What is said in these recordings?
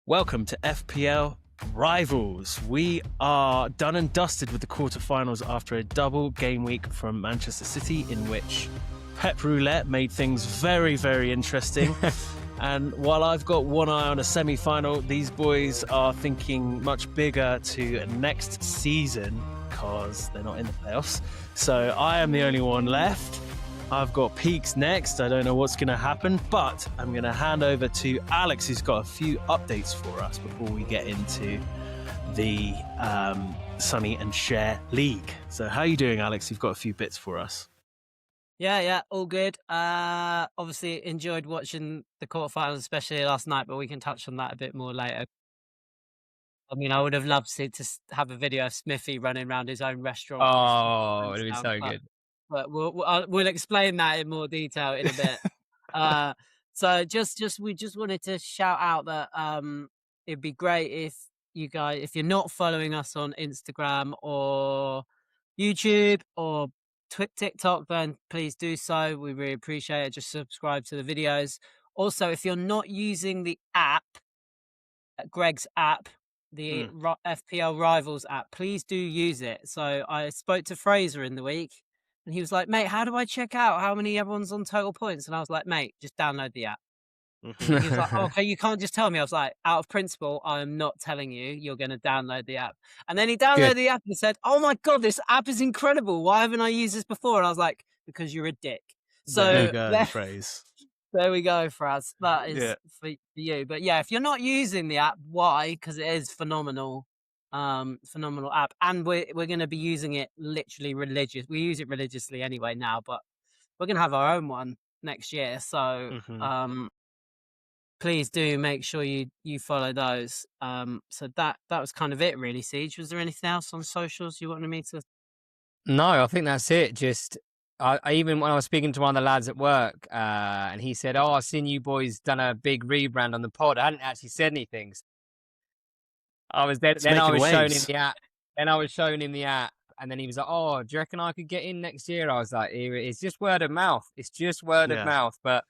Welcome to FPL Rivals. We are done and dusted with the quarterfinals after a double game week from Manchester City in which Pep Roulette made things very, very interesting. And while I've got one eye on a semi-final, these boys are thinking much bigger to next season because they're not in the playoffs. So I am the only one left. I've got peaks next. I don't know what's going to happen, but I'm going to hand over to Alex, who's got a few updates for us before we get into the Sonny and Cher League. So how are you doing, Alex? You've got a few bits for us. Yeah, all good. Obviously enjoyed watching the quarterfinals, especially last night, but we can touch on that a bit more later. I mean, I would have loved to have a video of Smithy running around his own restaurant. Oh, it'd be so good. But we'll explain that in more detail in a bit. So we just wanted to shout out that it'd be great if you guys, if you're not following us on Instagram or YouTube or TikTok, then please do so. We really appreciate it. Just subscribe to the videos. Also, if you're not using the app, Greg's app, the FPL Rivals app, please do use it. So I spoke to Fraser in the week and he was like, mate, how do I check out how many everyone's on total points? And I was like, mate, just download the app. He was like, oh, okay, you can't just tell me. I was like, out of principle, I am not telling you. You're going to download the app. And then he downloaded the app and said, oh my God, this app is incredible. Why haven't I used this before? And I was like, because you're a dick. So there you go, phrase. There we go, Fraz. That is for you. But yeah, if you're not using the app, why? Because it is phenomenal app. And we're going to be using it literally we use it religiously anyway now, but we're going to have our own one next year. So please do make sure you follow those. So that was kind of it really, Siege. Was there anything else on socials you wanted me to? No, I think that's it. Just I even when I was speaking to one of the lads at work, and he said, "Oh, I've seen you boys done a big rebrand on the pod." I hadn't actually said anything. I was then I was showing him the app. Then I was showing him the app, and then he was like, "Oh, do you reckon I could get in next year?" I was like, "It's just word of mouth. It's just word of mouth." But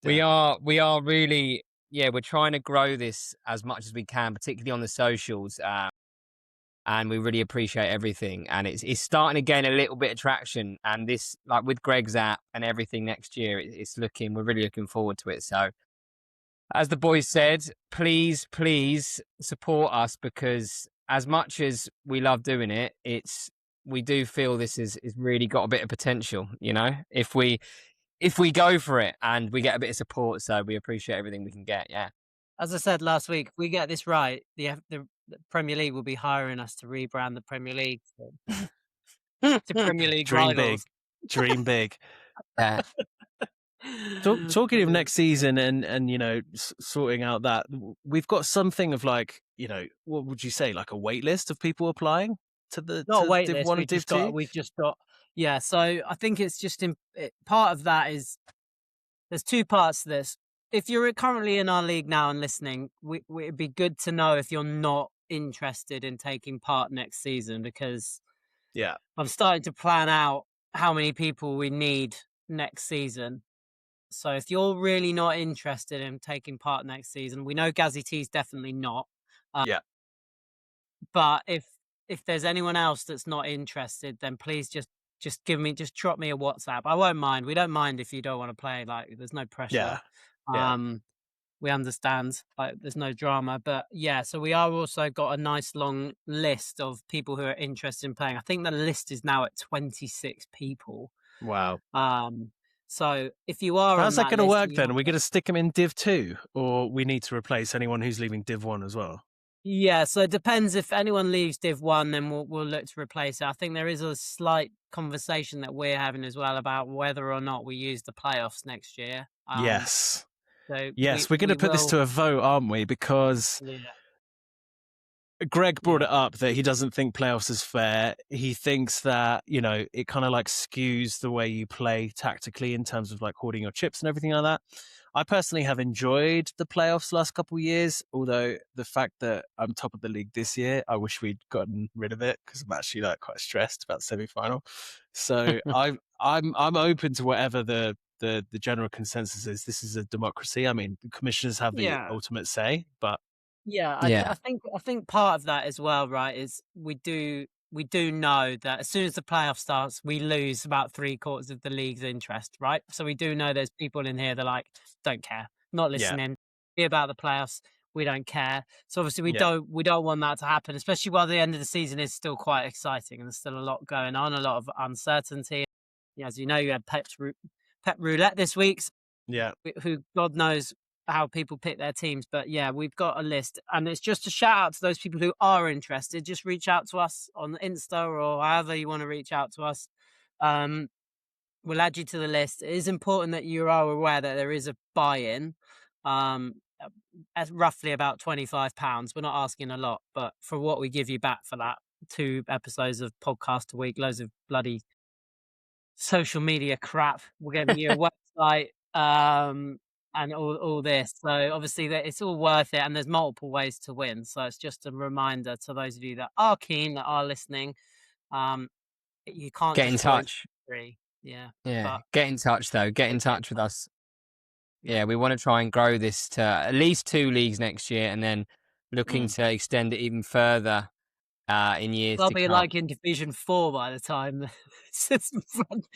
we are really, we're trying to grow this as much as we can, particularly on the socials. And we really appreciate everything. And it's starting to gain a little bit of traction. And this, like with Greg's app and everything next year, we're really looking forward to it. So as the boys said, please support us, because as much as we love doing it, we do feel this is really got a bit of potential, you know, if we go for it and we get a bit of support. So we appreciate everything we can get. Yeah. As I said last week, if we get this right, the Premier League will be hiring us to rebrand the Premier League to Premier League Rivals. Dream big. Yeah. Talking of next season and you know, sorting out that, we've got something of like, you know, what would you say, like a wait list of people applying to the Div 1 and Div 2? We've just got so I think it's just part of that is there's two parts to this. If you're currently in our league now and listening, it'd be good to know if you're not interested in taking part next season, because I'm starting to plan out how many people we need next season. So if you're really not interested in taking part next season, we know Gazzy T's definitely not. But if there's anyone else that's not interested, then please just drop me a WhatsApp. I won't mind. We don't mind if you don't want to play. Like, there's no pressure. We understand, like, there's no drama. But so we are also got a nice long list of people who are interested in playing. I think the list is now at 26 people. Wow. So if you are, how's that going to work then? Are we going to stick them in Div 2, or we need to replace anyone who's leaving Div 1 as well? Yeah, so it depends. If anyone leaves Div 1, then we'll look to replace it. I think there is a slight conversation that we're having as well about whether or not we use the playoffs next year. Yes. So we're going to put this to a vote, aren't we? Because Greg brought it up that he doesn't think playoffs is fair. He thinks that, you know, it kind of like skews the way you play tactically in terms of like hoarding your chips and everything like that. I personally have enjoyed the playoffs the last couple of years, although the fact that I'm top of the league this year, I wish we'd gotten rid of it, because I'm actually like quite stressed about the semi-final. So I'm open to whatever the general consensus is. This is a democracy. I mean, the commissioners have the ultimate say, but Yeah, Yeah. I think part of that as well, right, is we do know that as soon as the playoff starts, we lose about 3/4 of the league's interest, right? So we do know there's people in here that like don't care, not Yeah. listening, be about the playoffs. We don't care. So obviously Yeah. we don't want that to happen, especially while the end of the season is still quite exciting and there's still a lot going on, a lot of uncertainty. Yeah, as you know, you had Pep Roulette this week, Yeah. who God knows how people pick their teams. But yeah, we've got a list, and it's just a shout out to those people who are interested. Just reach out to us on Insta or however you want to reach out to us. We'll add you to the list. It is important that you are aware that there is a buy-in. At roughly about £25. We're not asking a lot, but for what we give you back for that, 2 episodes of podcast a week, loads of bloody social media crap. We're giving you a website, and all this. So obviously that it's all worth it, and there's multiple ways to win. So it's just a reminder to those of you that are keen, that are listening. You can't Get in just join touch. for free. Yeah. Yeah. But Get in touch though. Get in get touch with us. Yeah. Yeah, we want to try and grow this to at least 2 leagues next year, and then looking to extend it even further in years They'll to be come. like in Division 4 by the time it's in front.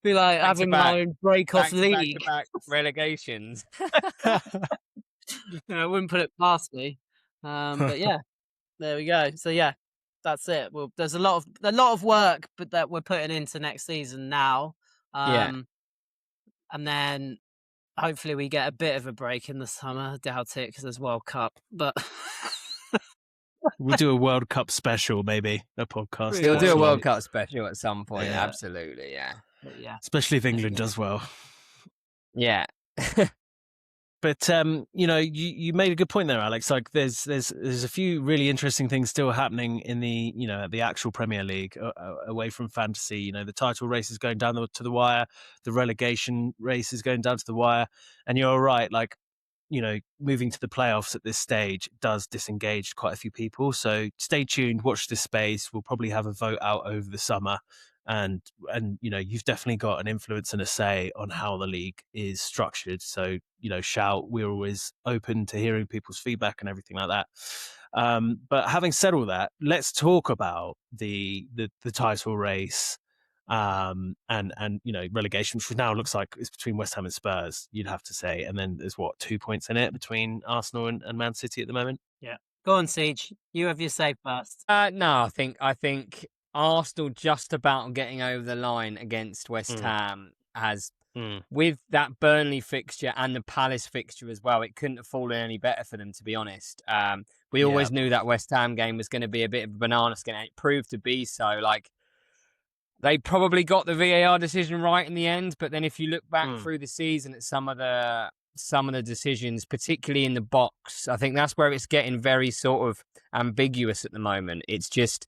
Be like Back to having my back, own break off back to back league. to back relegations. I wouldn't put it past me. But yeah, there we go. So yeah, that's it. Well, there's a lot of work, but that we're putting into next season now. Yeah. And then hopefully we get a bit of a break in the summer. I doubt it because there's World Cup, but We'll do a World Cup special, maybe a podcast. Pretty We'll do a much. World Cup special at some point. Yeah. Absolutely, yeah. but yeah. Especially if England does well. Yeah. But you made a good point there, Alex. Like, there's a few really interesting things still happening in the actual Premier League away from fantasy. The title race is going down to the wire, the relegation race is going down to the wire, and you're right. Like, moving to the playoffs at this stage does disengage quite a few people. So stay tuned, watch this space. We'll probably have a vote out over the summer. And you've definitely got an influence and a say on how the league is structured. So, shout. We're always open to hearing people's feedback and everything like that. But having said all that, let's talk about the title race. And relegation, which now looks like it's between West Ham and Spurs, you'd have to say, and then there's 2 points in it between Arsenal and Man City at the moment. Yeah, go on, Siege. You have your say first. No, I think Arsenal just about getting over the line against West Ham has, with that Burnley fixture and the Palace fixture as well, it couldn't have fallen any better for them, to be honest. We always knew that West Ham game was going to be a bit of a banana skin, and it proved to be so. Like, they probably got the VAR decision right in the end, but then if you look back through the season at some of the decisions, particularly in the box, I think that's where it's getting very sort of ambiguous at the moment. It's just,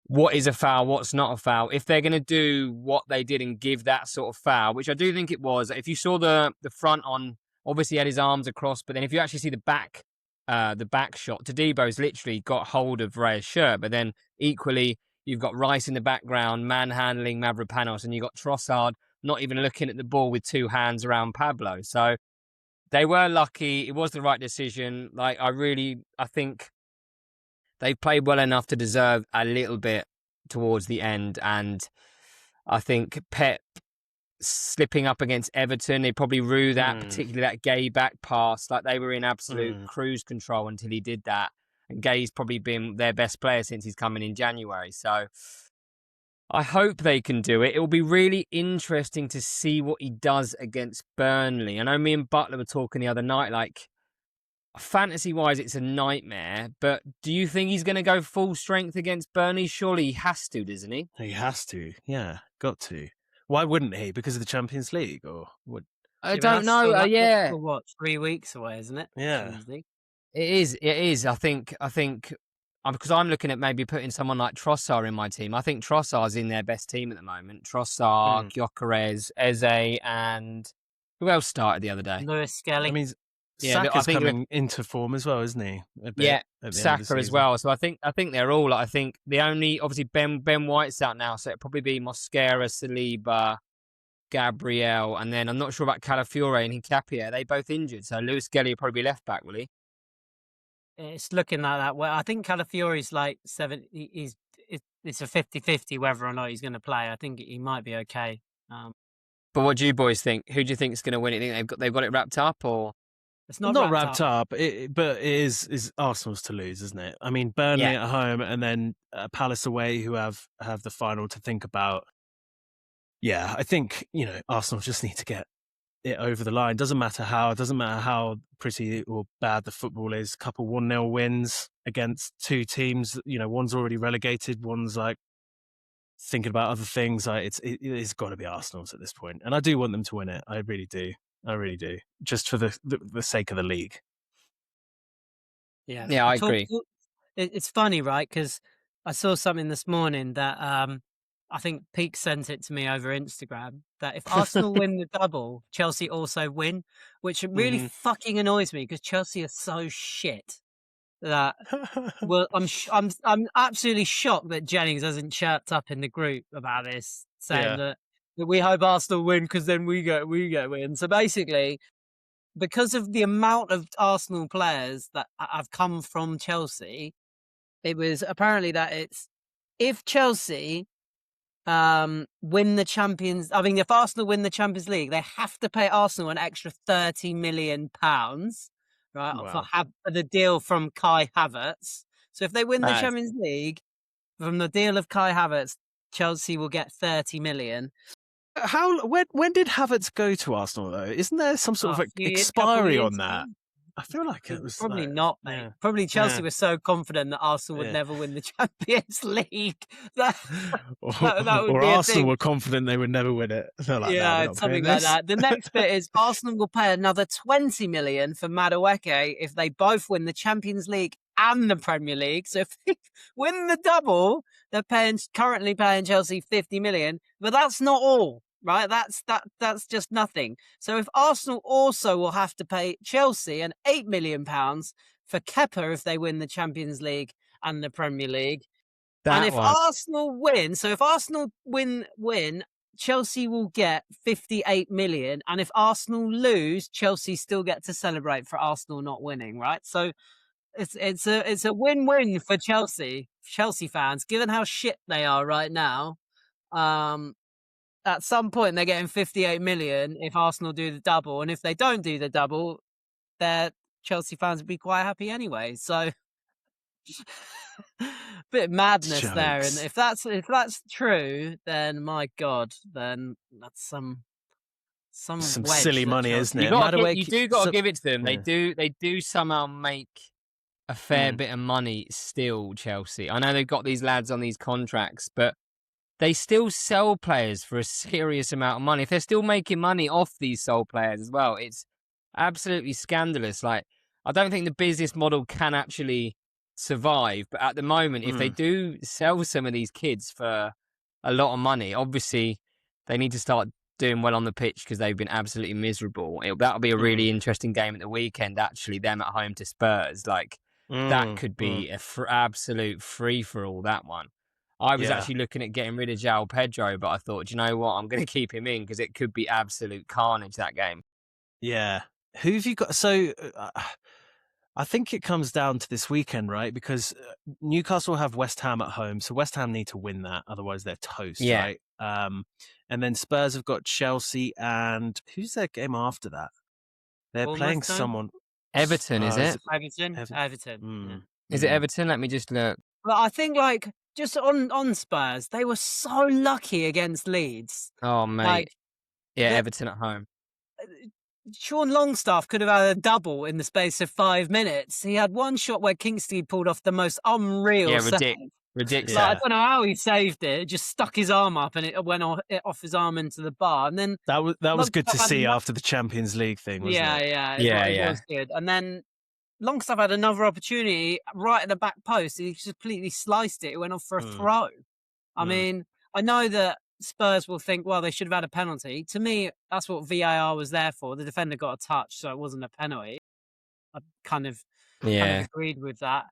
what is a foul, what's not a foul? If they're going to do what they did and give that sort of foul, which I do think it was, if you saw the front on, obviously he had his arms across, but then if you actually see the back shot, Tadebo's literally got hold of Raya's shirt, but then equally, you've got Rice in the background, manhandling Mavropanos, and you've got Trossard not even looking at the ball with 2 hands around Pablo. So they were lucky. It was the right decision. Like, I think they played well enough to deserve a little bit towards the end. And I think Pep slipping up against Everton, they probably rue that, particularly that Gay back pass. Like, they were in absolute cruise control until he did that. And Gay's probably been their best player since he's coming in January. So I hope they can do it. It will be really interesting to see what he does against Burnley. I know me and Butler were talking the other night, like, fantasy-wise, it's a nightmare. But do you think he's going to go full strength against Burnley? Surely he has to, doesn't he? He has to. Yeah, got to. Why wouldn't he? Because of the Champions League, or what? I don't know. That's still, what, 3 weeks away, isn't it? Yeah. It is. I think because I'm looking at maybe putting someone like Trossard in my team. I think Trossard's in their best team at the moment. Trossard, Gyökeres, Eze, and who else started the other day? Lewis Skelly. I mean, Saka's coming into form as well, isn't he? Saka as well. So I think they're all. I think the only, obviously Ben White's out now, so it'll probably be Mosquera, Saliba, Gabriel, and then I'm not sure about Calafiore and Hincapié. Are they both injured? So Lewis Skelly will probably be left back, will he? It's looking like that. Well, I think Calafiore's like 70. It's a 50-50 whether or not he's going to play. I think he might be okay. But what do you boys think? Who do you think is going to win it? Think they've got it wrapped up, or It's Not wrapped up, but it is Arsenal's to lose, isn't it? I mean, Burnley Yeah. at home and then Palace away, who have the final to think about. Yeah, I think Arsenal just need to get it over the line. Doesn't matter how pretty or bad the football is. Couple 1-0 wins against two teams. One's already relegated. One's like thinking about other things. Like it's got to be Arsenal's at this point, and I do want them to win it. I really do. Just for the sake of the league. Yeah, I agree. It's funny, right? Because I saw something this morning that I think Peake sent it to me over Instagram, that if Arsenal win the double, Chelsea also win, which really fucking annoys me because Chelsea are so shit that. Well, I'm absolutely shocked that Jennings hasn't chirped up in the group about this, saying that we hope Arsenal win because then we get win. So basically, because of the amount of Arsenal players that have come from Chelsea, it was apparently that if Chelsea win the if Arsenal win the Champions League, they have to pay Arsenal an extra £30 million, right? Wow. For the deal from Kai Havertz. So if they win the Champions League from the deal of Kai Havertz, Chelsea will get 30 million. When did Havertz go to Arsenal though? Isn't there some sort of expiry on that? I feel like it was probably not, mate. Yeah. Probably Chelsea was so confident that Arsenal would never win the Champions League. That would or be Arsenal were confident they would never win it. Like, something like that. The next bit is Arsenal will pay another 20 million for Madueke if they both win the Champions League and the Premier League. So if they win the double, they're currently paying Chelsea 50 million. But that's not all. Right, that's just nothing. So if Arsenal also will have to pay Chelsea an £8 million for Kepa if they win the Champions League and the Premier League, Arsenal win, so if Arsenal win, Chelsea will get 58 million, and if Arsenal lose, Chelsea still get to celebrate for Arsenal not winning. Right, so it's a win-win for Chelsea fans, given how shit they are right now. At some point, they're getting 58 million if Arsenal do the double. And if they don't do the double, their Chelsea fans would be quite happy anyway. So, bit of madness there. And if that's true, then my God, then that's some silly money, isn't it? You do got to give it to them. Yeah. They do somehow make a fair bit of money still, Chelsea. I know they've got these lads on these contracts, but they still sell players for a serious amount of money. If they're still making money off these sole players as well, it's absolutely scandalous. Like, I don't think the business model can actually survive. But at the moment, if they do sell some of these kids for a lot of money, obviously they need to start doing well on the pitch because they've been absolutely miserable. That'll be a really interesting game at the weekend, actually, them at home to Spurs. Like, that could be a absolute free-for-all, that one. I was actually looking at getting rid of João Pedro, but I thought, do you know what? I'm going to keep him in because it could be absolute carnage, that game. Yeah. Who have you got? So I think it comes down to this weekend, right? Because Newcastle have West Ham at home. So West Ham need to win that. Otherwise, they're toast, right? And then Spurs have got Chelsea. And who's their game after that? They're playing someone. Everton, is it? Everton. Is it Everton? Let me just look. But I think, like, just on Spurs, they were so lucky against Leeds. Oh, mate. Everton at home. Sean Longstaff could have had a double in the space of 5 minutes. He had one shot where Kingsley pulled off the most unreal save. Ridiculous. Like, I don't know how he saved it. It just stuck his arm up and it went off his arm into the bar. And then that was good to see after the Champions League thing, wasn't it? It was good. And then Longstaff had another opportunity right at the back post. He completely sliced it. It went off for a throw. I mean, I know that Spurs will think, well, they should have had a penalty. To me, that's what VAR was there for. The defender got a touch, so it wasn't a penalty. I kind of agreed with that.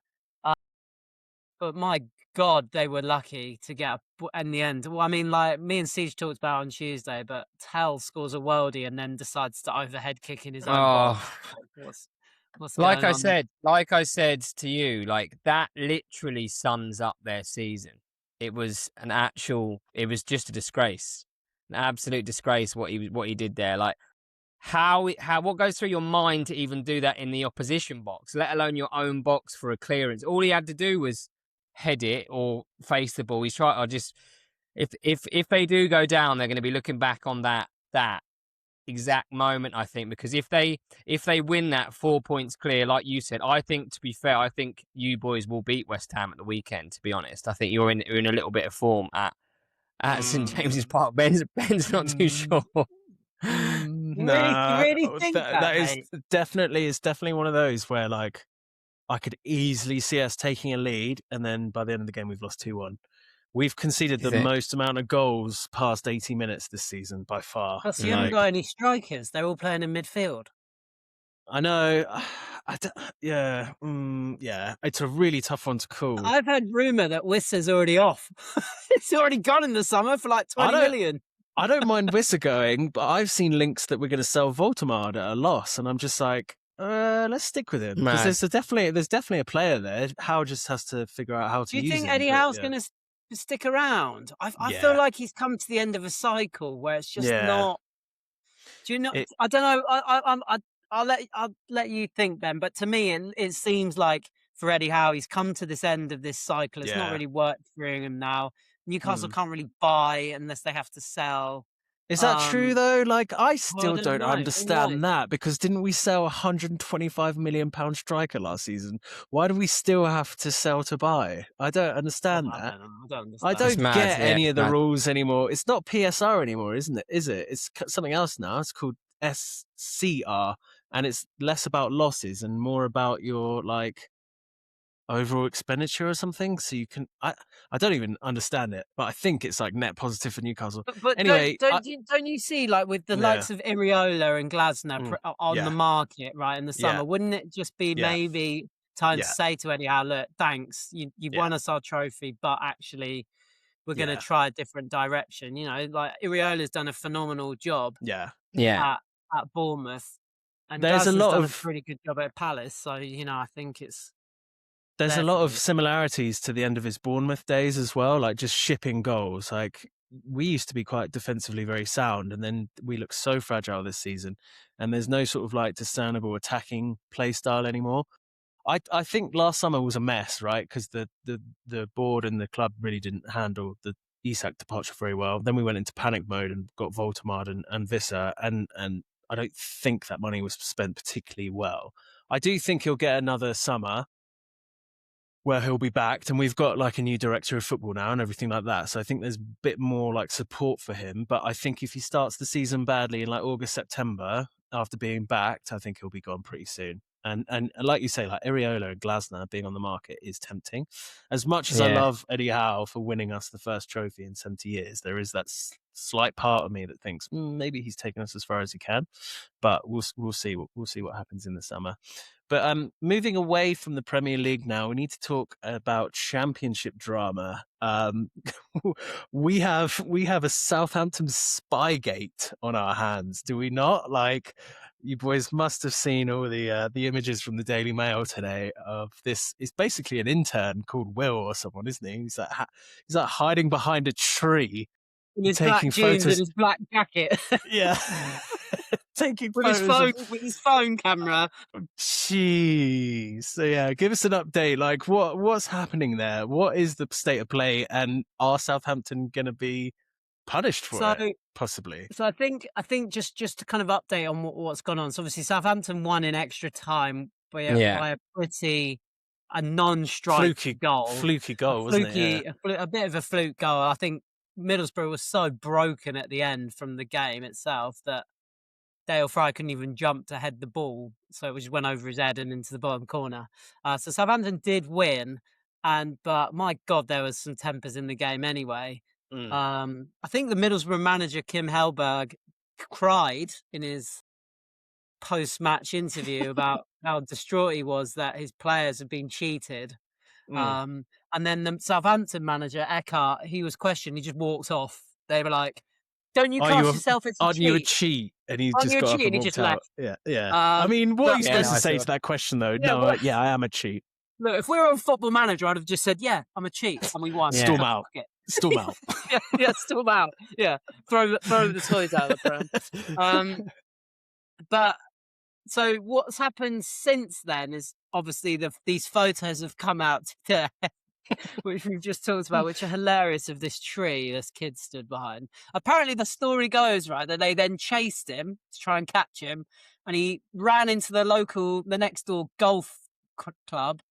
but my God, they were lucky to get in the end. Well, I mean, like me and Siege talked about on Tuesday, but Tell scores a worldie and then decides to overhead kick in his own box. Oh, Like, what's like going I on? said to you, like that literally sums up their season. It was just a disgrace, an absolute disgrace what he did there. Like what goes through your mind to even do that in the opposition box, let alone your own box for a clearance? All he had to do was head it or face the ball. He's trying. Or just if they do go down, they're going to be looking back on that exact moment, I think, because if they win that 4 points clear, like you said, I think, to be fair, I think you boys will beat West Ham at the weekend. To be honest, I think you're in a little bit of form at St James's Park. Ben's not too sure. You really think that is mate? definitely one of those where like I could easily see us taking a lead, and then by the end of the game we've lost 2-1. We've conceded the most amount of goals past 80 minutes this season by far. Plus, you haven't got any strikers. They're all playing in midfield. I know. Yeah, it's a really tough one to call. I've heard rumour that Wissa's already off. It's already gone in the summer for like 20 million. I don't mind Wissa going, but I've seen links that we're going to sell Voltemard at a loss, and I'm just like, let's stick with him because there's definitely a player there. Howe just has to figure out how to use him. Do you think Eddie Howe's going to stick around? I feel like he's come to the end of a cycle where it's just not. Do you know? I don't know. I'll let you think, Ben. But to me, it seems like for Eddie Howe, he's come to this end of this cycle. It's not really worked for him now. Newcastle can't really buy unless they have to sell. Is that true though? Like, I still don't understand that, because didn't we sell £125 million striker last season? Why do we still have to sell to buy? I don't understand that. I don't get any of the rules anymore. It's not PSR anymore, isn't it? Is it? It's something else now. It's called SCR, and it's less about losses and more about your like overall expenditure or something. So you can I don't even understand it, but I think it's like net positive for Newcastle. But anyway, don't you see, like with the likes of Iriola and Glasner on the market right in the summer, wouldn't it just be maybe time to say to Eddie Howe, look, thanks, you've won us our trophy, but actually we're going to try a different direction. You know, like Iriola's done a phenomenal job at Bournemouth, and there's Glasner's done a of pretty good job at Palace, so you know, I think there's a lot of similarities to the end of his Bournemouth days as well, like just shipping goals. Like, we used to be quite defensively very sound, and then we look so fragile this season, and there's no sort of like discernible attacking play style anymore. I think last summer was a mess, right? Because the board and the club really didn't handle the Isak departure very well. Then we went into panic mode and got Voltemard and Visser, and I don't think that money was spent particularly well. I do think he'll get another summer where he'll be backed, and we've got like a new director of football now and everything like that. So I think there's a bit more like support for him. But I think if he starts the season badly in like August, September, after being backed, I think he'll be gone pretty soon. And like you say, like Iriola and Glasner being on the market is tempting. As much as I love Eddie Howe for winning us the first trophy in 70 years, there is that slight part of me that thinks maybe he's taken us as far as he can. But we'll see. We'll see what happens in the summer. But moving away from the Premier League now, we need to talk about Championship drama. We have a Southampton Spygate on our hands, do we not? Like, you boys must have seen all the images from the Daily Mail today of this. It's basically an intern called Will or someone, isn't he? He's like hiding behind a tree, in his taking black jeans photos and his black jacket. Yeah. Taking with photos with his phone camera. Jeez. So yeah, give us an update. Like, what's happening there? What is the state of play, and are Southampton going to be punished for it? Possibly. So I think just to kind of update on what's gone on. So obviously Southampton won in extra time by a non-strike goal. Fluky goal, wasn't it? A bit of a fluke goal. I think Middlesbrough was so broken at the end from the game itself that Dale Fry couldn't even jump to head the ball, so it just went over his head and into the bottom corner. So Southampton did win, but my God, there was some tempers in the game anyway. I think the Middlesbrough manager, Kim Hellberg, cried in his post-match interview about how distraught he was that his players had been cheated. And And then the Southampton manager, Eckhart, he was questioned. He just walked off. They were like, "Don't you class yourself as a Aren't cheat? you a cheat?" And he Aren't just you a got up cheat?" and And he walked just out. left. Yeah. I mean, what are you but- supposed Yeah, to say no, to that question, though? Yeah, No, well- yeah, I am a cheat. Look, if we were on Football Manager, I'd have just said, "Yeah, I'm a cheat," and we won. Yeah. Storm out. Fuck it. Storm out. yeah, storm out. Yeah, throw the toys out of the pram. But so what's happened since then is obviously these photos have come out today, which we've just talked about, which are hilarious, of this tree this kid stood behind. Apparently, the story goes, right, that they then chased him to try and catch him, and he ran into the next door golf club.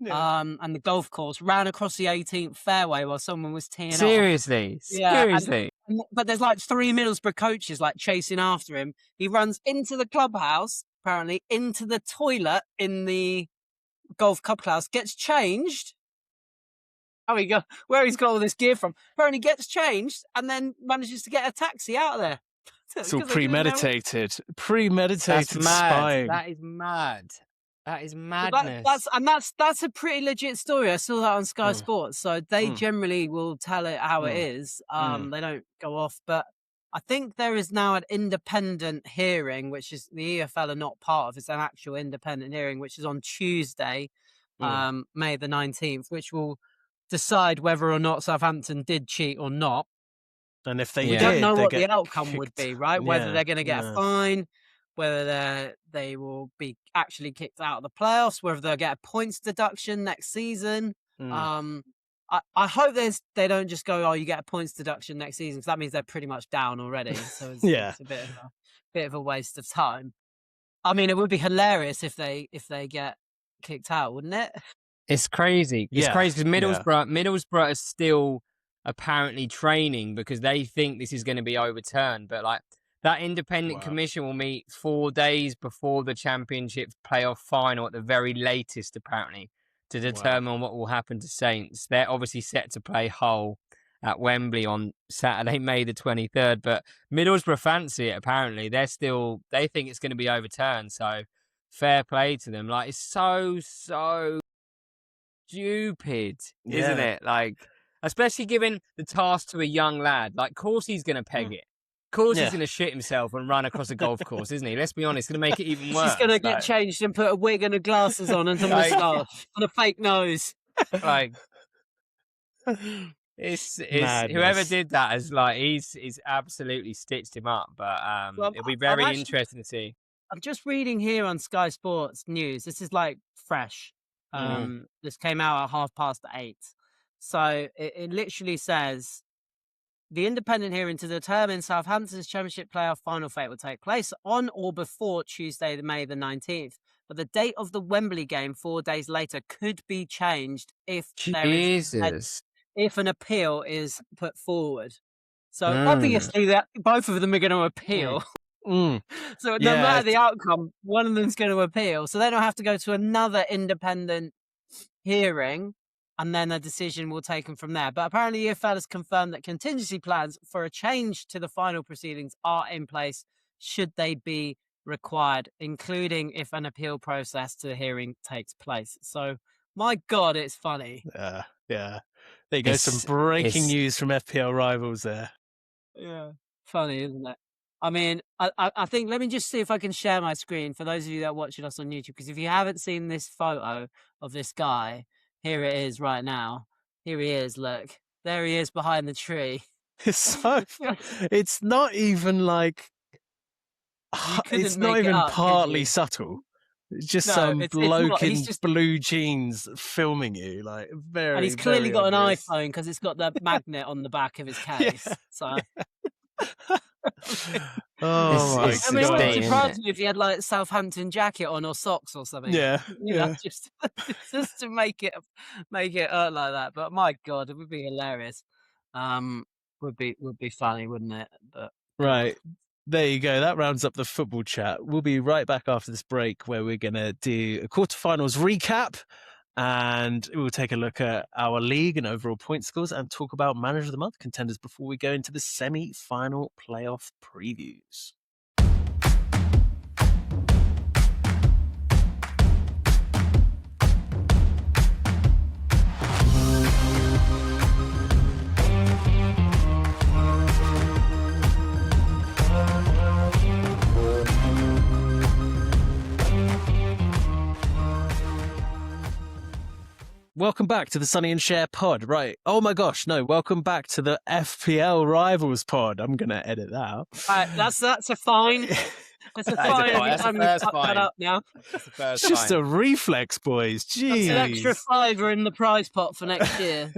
And the golf course, ran across the 18th fairway while someone was teeing off. Seriously. But there's like 3 Middlesbrough coaches like chasing after him. He runs into the clubhouse, apparently into the toilet in the golf clubhouse, gets changed. Where he's got all this gear from. Apparently gets changed and then manages to get a taxi out of there. It's all 'Cause they didn't know- premeditated. Premeditated That's mad. spying. That is mad. That is But madness. that's a pretty legit story. I saw that on Sky Sports. So they generally will tell it how it is. They don't go off. But I think there is now an independent hearing, which is the EFL are not part of. It's an actual independent hearing, which is on Tuesday, May the 19th, which will decide whether or not Southampton did cheat or not. And if they We Yeah. don't did, know they what the get outcome would be, kicked. right? Whether Yeah, they're going to get a fine, whether they will be actually kicked out of the playoffs, whether they'll get a points deduction next season. I hope they don't just go, "Oh, you get a points deduction next season," because that means they're pretty much down already. So it's a bit of a waste of time. I mean, it would be hilarious if they get kicked out, wouldn't it? It's crazy. It's Yeah, crazy because yeah. Middlesbrough is still apparently training because they think this is going to be overturned. But like that independent Wow. commission will meet 4 days before the Championship playoff final at the very latest, apparently, to determine what will happen to Saints. They're obviously set to play Hull at Wembley on Saturday, May the 23rd. But Middlesbrough fancy it, apparently. They think it's going to be overturned. So fair play to them. Like, it's so stupid, isn't Yeah. it? Like, especially giving the task to a young lad. Like, of course he's going to peg it. Of course he's Yeah. going to shit himself and run across a golf course, isn't he? Let's be honest, it's going to make it even worse. He's going to get Like- changed and put a wig and a glasses on and a Like- moustache and a fake nose. like it's Madness. whoever did that is like he's absolutely stitched him up. But Well, it'll be I'm very actually- interesting to see. I'm just reading here on Sky Sports News. This is like fresh. This came out at 8:30. So it literally says the independent hearing to determine Southampton's Championship playoff final fate will take place on or before Tuesday, May the 19th. But the date of the Wembley game 4 days later could be changed if Jesus. if an appeal is put forward. So obviously that both of them are going to appeal. So no Yeah, matter the outcome, one of them's going to appeal. So they don't have to go to another independent hearing, and then a decision will take them from there. But apparently, EFL has confirmed that contingency plans for a change to the final proceedings are in place should they be required, including if an appeal process to the hearing takes place. So, my God, it's funny. Yeah. There you go. Some breaking news from FPL rivals there. Yeah, funny, isn't it? I mean, I think, let me just see if I can share my screen for those of you that are watching us on YouTube, because if you haven't seen this photo of this guy, here it is right now. Here he is, look. There he is behind the tree. It's so. It's not even like. couldn't It's make not it even up, could partly you? subtle. It's just No, some it's not. bloke He's in just- blue jeans filming you, like very. And he's clearly very got an obvious. iPhone because it's got the magnet on the back of his case. So, Oh my It's I mean, it god! wouldn't insane, surprise isn't me if he had like a Southampton jacket on or socks or something. Yeah, You know, yeah. just to make it hurt like that. But my God, it would be hilarious. Would be funny, wouldn't it? But Right. There you go. That rounds up the football chat. We'll be right back after this break where we're going to do a quarterfinals recap and we'll take a look at our league and overall point scores and talk about manager of the month contenders before we go into the semi-final playoff previews. Welcome back to the Sonny and Cher pod. Right. Oh my gosh, no. Welcome back to the FPL Rivals pod. I'm going to edit that out. Right, that's a fine. That's a That is a fine fine. every That's the time you first cut fine. that up now. That's the first It's just fine. a reflex, boys. That's an extra Jeez. £5 in the prize pot for next year.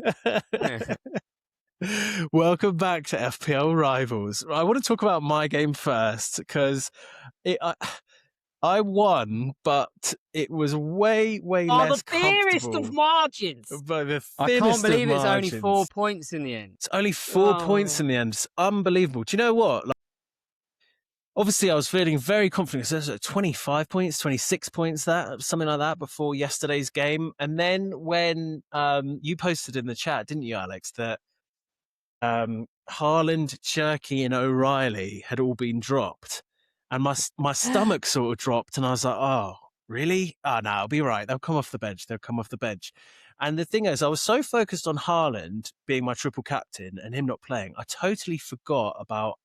Welcome back to FPL Rivals. I want to talk about my game first because I won, but it was way less The fairest comfortable. of margins. By the I thinnest can't believe of it's only margins. 4 points in the end. It's only 4 points in the end. It's unbelievable. Do you know what? Like, obviously, I was feeling very confident. So there's 25 points, 26 points, something like that before yesterday's game. And then when you posted in the chat, didn't you, Alex, that Haaland, Cherky, and O'Reilly had all been dropped, and my stomach sort of dropped, and I was like, "Oh, really? Oh, no, I'll be right. They'll come off the bench. They'll come off the bench." And the thing is, I was so focused on Haaland being my triple captain and him not playing, I totally forgot about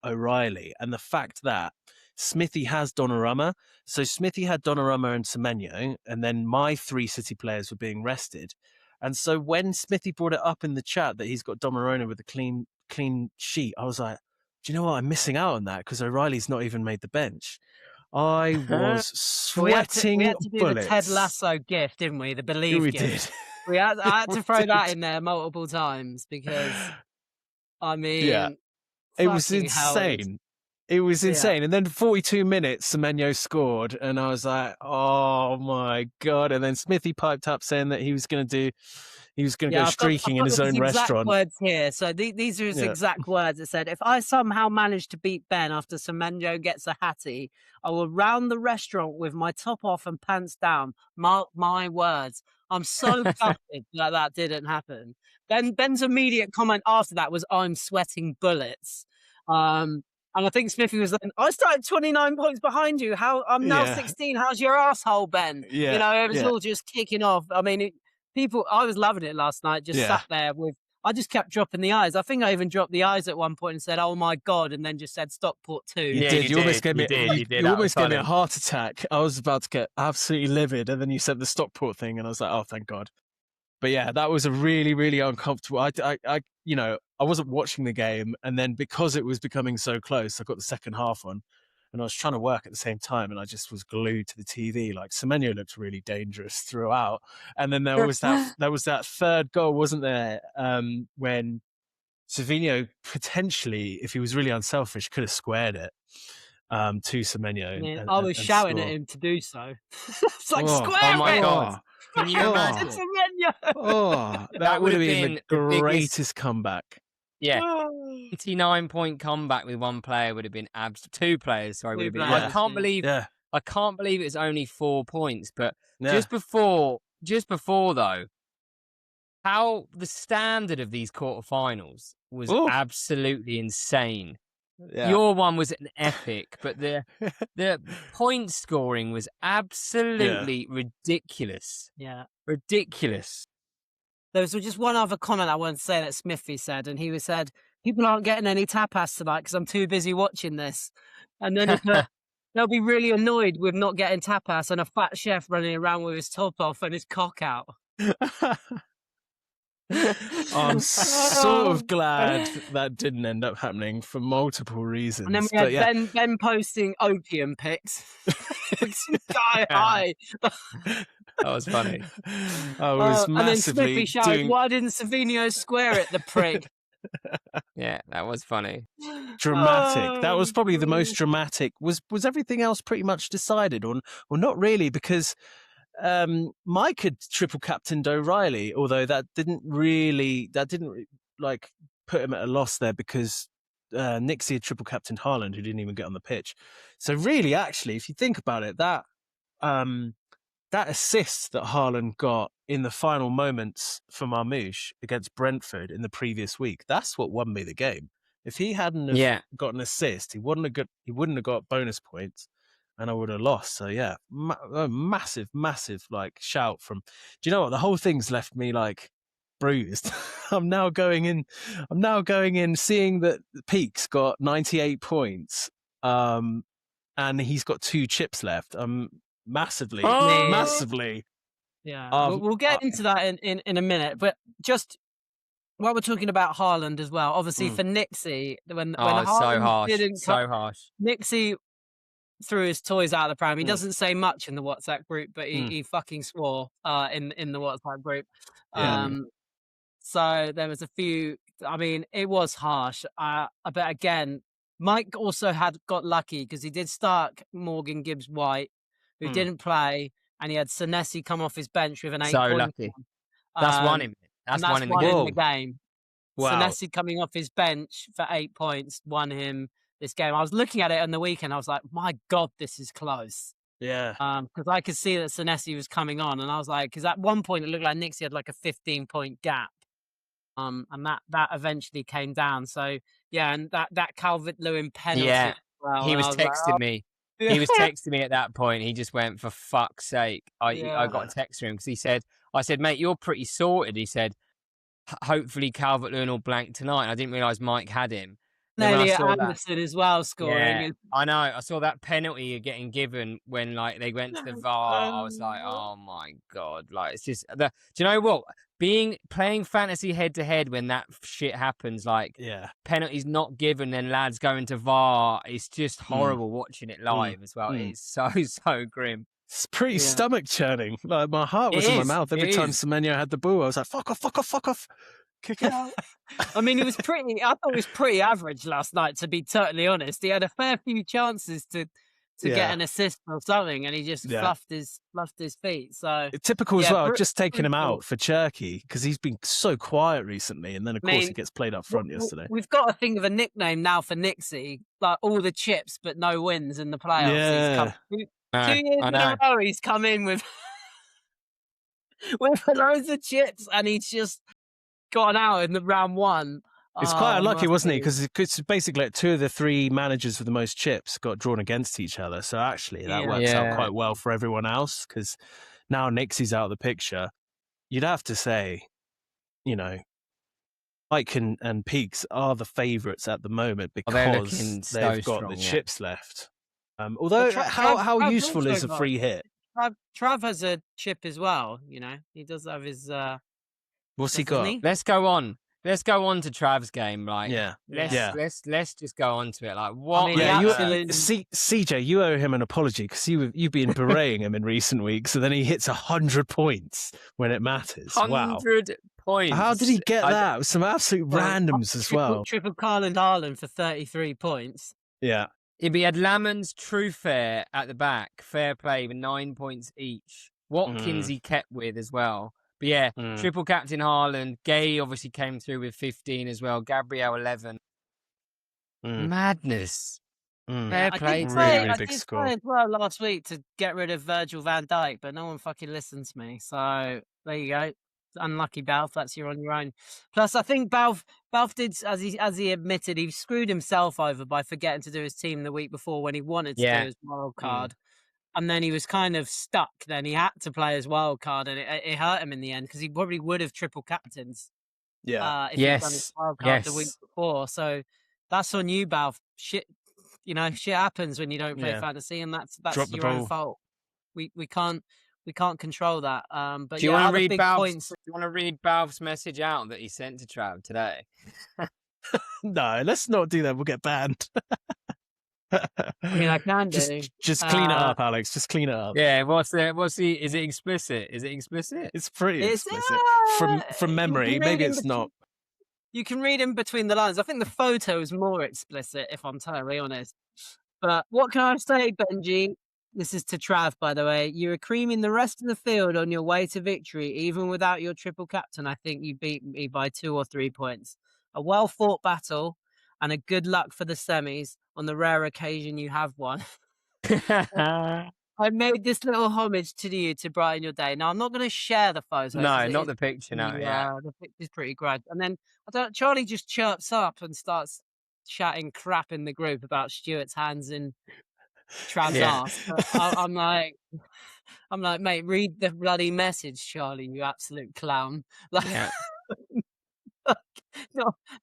O'Reilly and the fact that Smithy has Donnarumma. So Smithy had Donnarumma and Semenyo, and then my 3 City players were being rested. And so when Smithy brought it up in the chat that he's got Donnarumma with a clean sheet, I was like, do you know what? I'm missing out on that because O'Reilly's not even made the bench. I was sweating we had to do bullets. the Ted Lasso gift, didn't we? The believe We gift. did. I had to throw that did. in there multiple times because, I mean, Yeah. It was fucking hell, insane. It was insane. And then 42 minutes, Semenyo scored, and I was like, oh my God. And then Smithy piped up saying that he was going to go streaking in his own restaurant. Words here. So these are his exact words. It said, if I somehow manage to beat Ben after Semenyo gets a hattie, I will round the restaurant with my top off and pants down. Mark my words. I'm so gutted that didn't happen. Ben's immediate comment after that was, I'm sweating bullets. And I think Smithy was like, I started 29 points behind you. I'm now 16. How's your asshole, Ben? Yeah. You know, it was all just kicking off. I mean, I was loving it last night. Just sat there I just kept dropping the eyes. I think I even dropped the eyes at one point and said, oh my God, and then just said Stockport 2. You did. You almost gave me a a heart attack. I was about to get absolutely livid. And then you said the Stockport thing, and I was like, oh, thank God. But yeah, that was a really uncomfortable. I wasn't watching the game, and then because it was becoming so close, I got the second half on, and I was trying to work at the same time, and I just was glued to the TV. Like Semenyo looked really dangerous throughout, and then there was that third goal, wasn't there? When Savinho potentially, if he was really unselfish, could have squared it to Semenyo. Yeah, I was shouting at him to do so. It's like square oh my it! God. Can you imagine? That would have been the greatest comeback. Yeah, 89-point comeback with one player would have been 2 players. Sorry, would have been. I can't believe it's only 4 points. But just before though, how the standard of these quarterfinals was absolutely insane. Yeah. Your one was an epic, but the point scoring was absolutely ridiculous. Yeah. Ridiculous. There was just one other comment I wanted to say that Smithy said, and he said, people aren't getting any tapas tonight because I'm too busy watching this. And then he put, they'll be really annoyed with not getting tapas and a fat chef running around with his top off and his cock out. I'm sort of glad that didn't end up happening for multiple reasons. And then we had Ben posting opium pics. Sky high. That was funny. I was massively and then Smithy shouted, why didn't Savinho square it, the prick? Yeah, that was funny. Dramatic. That was probably the most dramatic. Was everything else pretty much decided? Or not really, because Mike had triple captained O'Reilly, although that didn't like put him at a loss there because Nixie had triple captained Haaland, who didn't even get on the pitch. So really, actually, if you think about it, that assist that Haaland got in the final moments for Marmoush against Brentford in the previous week, that's what won me the game. If he hadn't got an assist, he wouldn't have got bonus points. And I would have lost. So yeah, massive like shout from. Do you know what? The whole thing's left me like bruised. I'm now going in, seeing that Peake's got 98 points, and he's got 2 chips left. Massively. Yeah, Um, we'll get into that in a minute. But just while we're talking about Haaland as well, obviously for Nixie, when it's so Haaland harsh. didn't So harsh. Nixie threw his toys out of the pram. He Mm. doesn't say much in the WhatsApp group, but he fucking swore in the WhatsApp group. Yeah. So there was a few. I mean, it was harsh. But again, Mike also got lucky because he did start Morgan Gibbs White, who didn't play, and he had Senesi come off his bench with an 8-point. lucky. That's one in. That's one in the one game. in the game. Wow. Senesi coming off his bench for 8 points won him this game. I was looking at it on the weekend. I was like, my God, this is close. Yeah. Because I could see that Senesi was coming on, and I was like, because at one point it looked like Nixie had like a 15-point gap. And that eventually came down. So yeah, and that Calvert-Lewin penalty. Yeah, well, he was I like, texting me. yeah. He was texting me at that point. He just went, for fuck's sake. I got a text from him because I said, mate, you're pretty sorted. He said, hopefully Calvert-Lewin will blank tonight. And I didn't realise Mike had him. Elliot Anderson as well scoring. Yeah, I know. I saw that penalty getting given when like they went to the VAR. I was like, oh my God. Like, it's just do you know what? Playing fantasy head to head when that shit happens, like penalties not given, then lads going to VAR, it's just horrible watching it live as well. It's so grim. It's pretty stomach churning. Like, my heart was in my mouth every time Semenyo had the ball. I was like, fuck off. Kick it out. I mean, I thought it was pretty average last night, to be totally honest. He had a fair few chances to get an assist or something, and he just fluffed his feet. So typical as well. Just taking him out for Cherky because he's been so quiet recently, and then of course he gets played up front yesterday. We've got to think of a nickname now for Nixie, like all the chips but no wins in the playoffs. Yeah. 2 years in a row, he's come in with loads of chips, and he's just gone out in the round one. It's quite unlucky, wasn't he? Because it's basically like 2 of the 3 managers with the most chips got drawn against each other. So actually, that works out quite well for everyone else. Because now Nixie's out of the picture. You'd have to say, Mike and Peaks are the favourites at the moment because they've got the chips left. Although, how useful is a free hit? Trav has a chip as well. He does have his. What's he got? Let's go on. Let's go on to Trav's game. Like, let's just go on to it. Like, what? I mean, CJ, you owe him an apology because you've been berating him in recent weeks, and then he hits 100 points when it matters. 100 points. How did he get that? With some absolute randoms as well. Triple Carland Haaland for 33 points. Yeah. He had Lammons, True Fair at the back, fair play with 9 points each. Watkins he kept with as well. But yeah, triple captain Haaland. Gay obviously came through with 15 as well. Gabriel 11. Madness. Fair play. Really big score. I did as well last week to get rid of Virgil van Dijk, but no one fucking listens to me. So there you go. Unlucky, Balf. That's you on your own. Plus, I think Balf did, as he admitted, he screwed himself over by forgetting to do his team the week before when he wanted to do his wild card. And then he was kind of stuck. Then he had to play his wild card, and it hurt him in the end because he probably would have triple captains. Yeah. If he'd done his wild card the week before. So that's on you, Balf. Shit, shit happens when you don't play fantasy, and that's your own fault. We can't control that. But do you want to read Balf's? Do you want to read Balf's message out that he sent to Trav today? No, let's not do that. We'll get banned. I mean, I can do. Just clean it up, Alex. Just clean it up. Yeah. Is it explicit? Is it explicit? It's pretty explicit from memory. Maybe it's not. You can read in between the lines. I think the photo is more explicit, if I'm totally honest. But what can I say, Benji? This is to Trav, by the way. You were creaming the rest of the field on your way to victory, even without your triple captain. I think you beat me by 2 or 3 points. A well-fought battle, and a good luck for the semis on the rare occasion you have one. I made this little homage to you to brighten your day. Now, I'm not going to share the photo. No, not the picture. No, the picture's pretty great. And then Charlie just chirps up and starts chatting crap in the group about Stuart's hands in Trav's ass. I'm like, mate, read the bloody message, Charlie, you absolute clown. Like,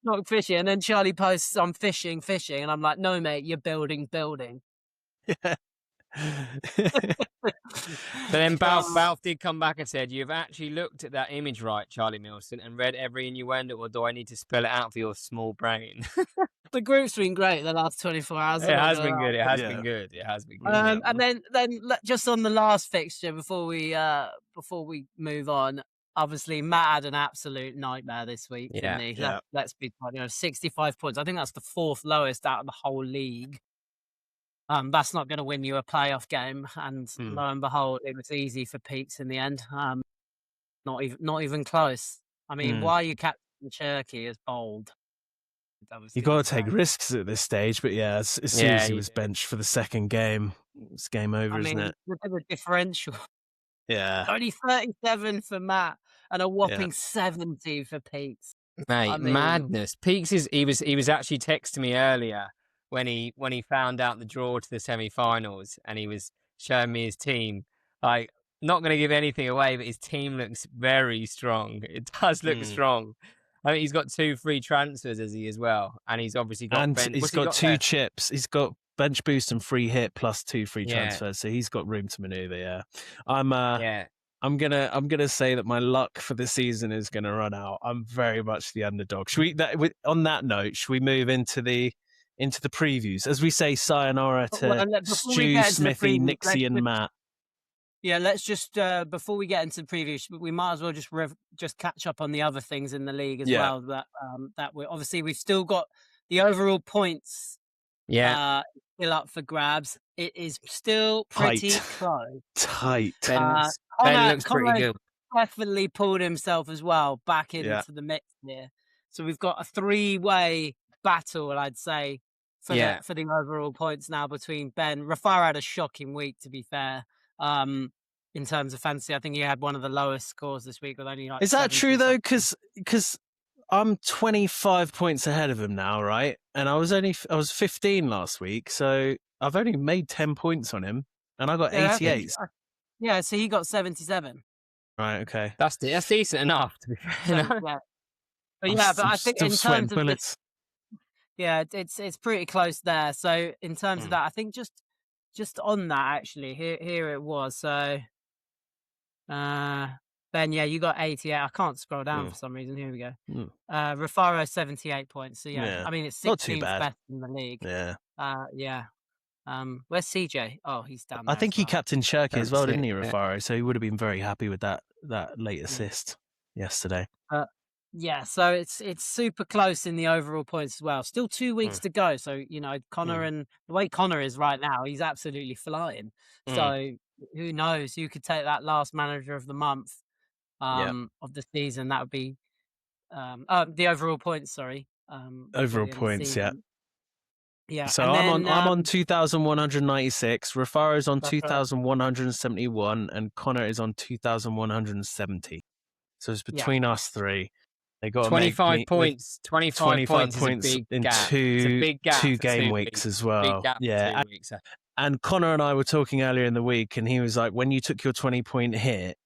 not fishing. And then Charlie posts, I'm fishing. And I'm like, no, mate, you're building. Yeah. But then Balf Uh, did come back and said, "You've actually looked at that image right, Charlie Milson, and read every innuendo, or do I need to spell it out for your small brain?" the group's been great the last 24 hours. It I'm not has gonna been lie. good. It has Yeah. been good. It has been good. Yeah. And then just on the last fixture before we move on, obviously Matt had an absolute nightmare this week, didn't he? Yeah. Let's be honest, 65 points. I think that's the fourth lowest out of the whole league. That's not going to win you a playoff game, and lo and behold, it was easy for Peaks in the end. Not even close. I mean, why you captain Cherky is bold. You got to take risks at this stage, but yeah, as soon as he was benched for the second game, it's game over, isn't it? Look at the differential. Yeah. Only 37 for Matt and a whopping 70 for Peaks. Mate, madness. Peaks he was actually texting me earlier when he found out the draw to the semi-finals, and he was showing me his team. Like, not going to give anything away, but his team looks very strong. It does look strong. I mean, he's got 2 free transfers as well, and he's obviously got he's got 2 chips. He's got bench boost and free hit plus 2 free transfers, so he's got room to maneuver. Yeah, I'm gonna say that my luck for the season is gonna run out. I'm very much the underdog. On that note, should we move into the previews? As we say, sayonara to Stu, Smithy, Nixie, and Matt. Yeah, let's just before we get into the preview, we might as well just catch up on the other things in the league as well. That we've still got the overall points. Still up for grabs. It is still pretty close. Tight. Ben looks pretty good. Definitely pulled himself as well back into the mix here. So we've got a 3-way battle, I'd say, for the overall points now between Ben. Rafar had a shocking week, to be fair. In terms of fantasy, I think he had one of the lowest scores this week with only like. Is that true though? Because I'm 25 points ahead of him now, right? And I was 15 last week, so I've only made 10 points on him, and I got 88. Yeah, so he got 77. Right, okay, that's decent enough, to be fair. But I think in terms of this, it's pretty close there. So in terms of that, I think just on that actually, here it was. So, Ben, you got 88. I can't scroll down for some reason. Here we go. Rafaro 78 points. So I mean it's 16th best in the league. Where's CJ? Oh, he's down there. I think he captained Cherky as well, didn't he, Rafaro? So he would have been very happy with that late assist yesterday. So it's super close in the overall points as well. Still 2 weeks to go. So, Connor and the way Connor is right now, he's absolutely flying. So who knows? Who could take that last manager of the month of the season? That would be the overall points, sorry. Overall points, yeah. Yeah. So I'm on 2,196. Rafaro's on 2,171, and Connor is on 2,170. So it's between us three. They got 25 points. 25 points is a big in gap. two game weeks as well. Yeah. And Connor and I were talking earlier in the week, and he was like, when you took your 20-point hit,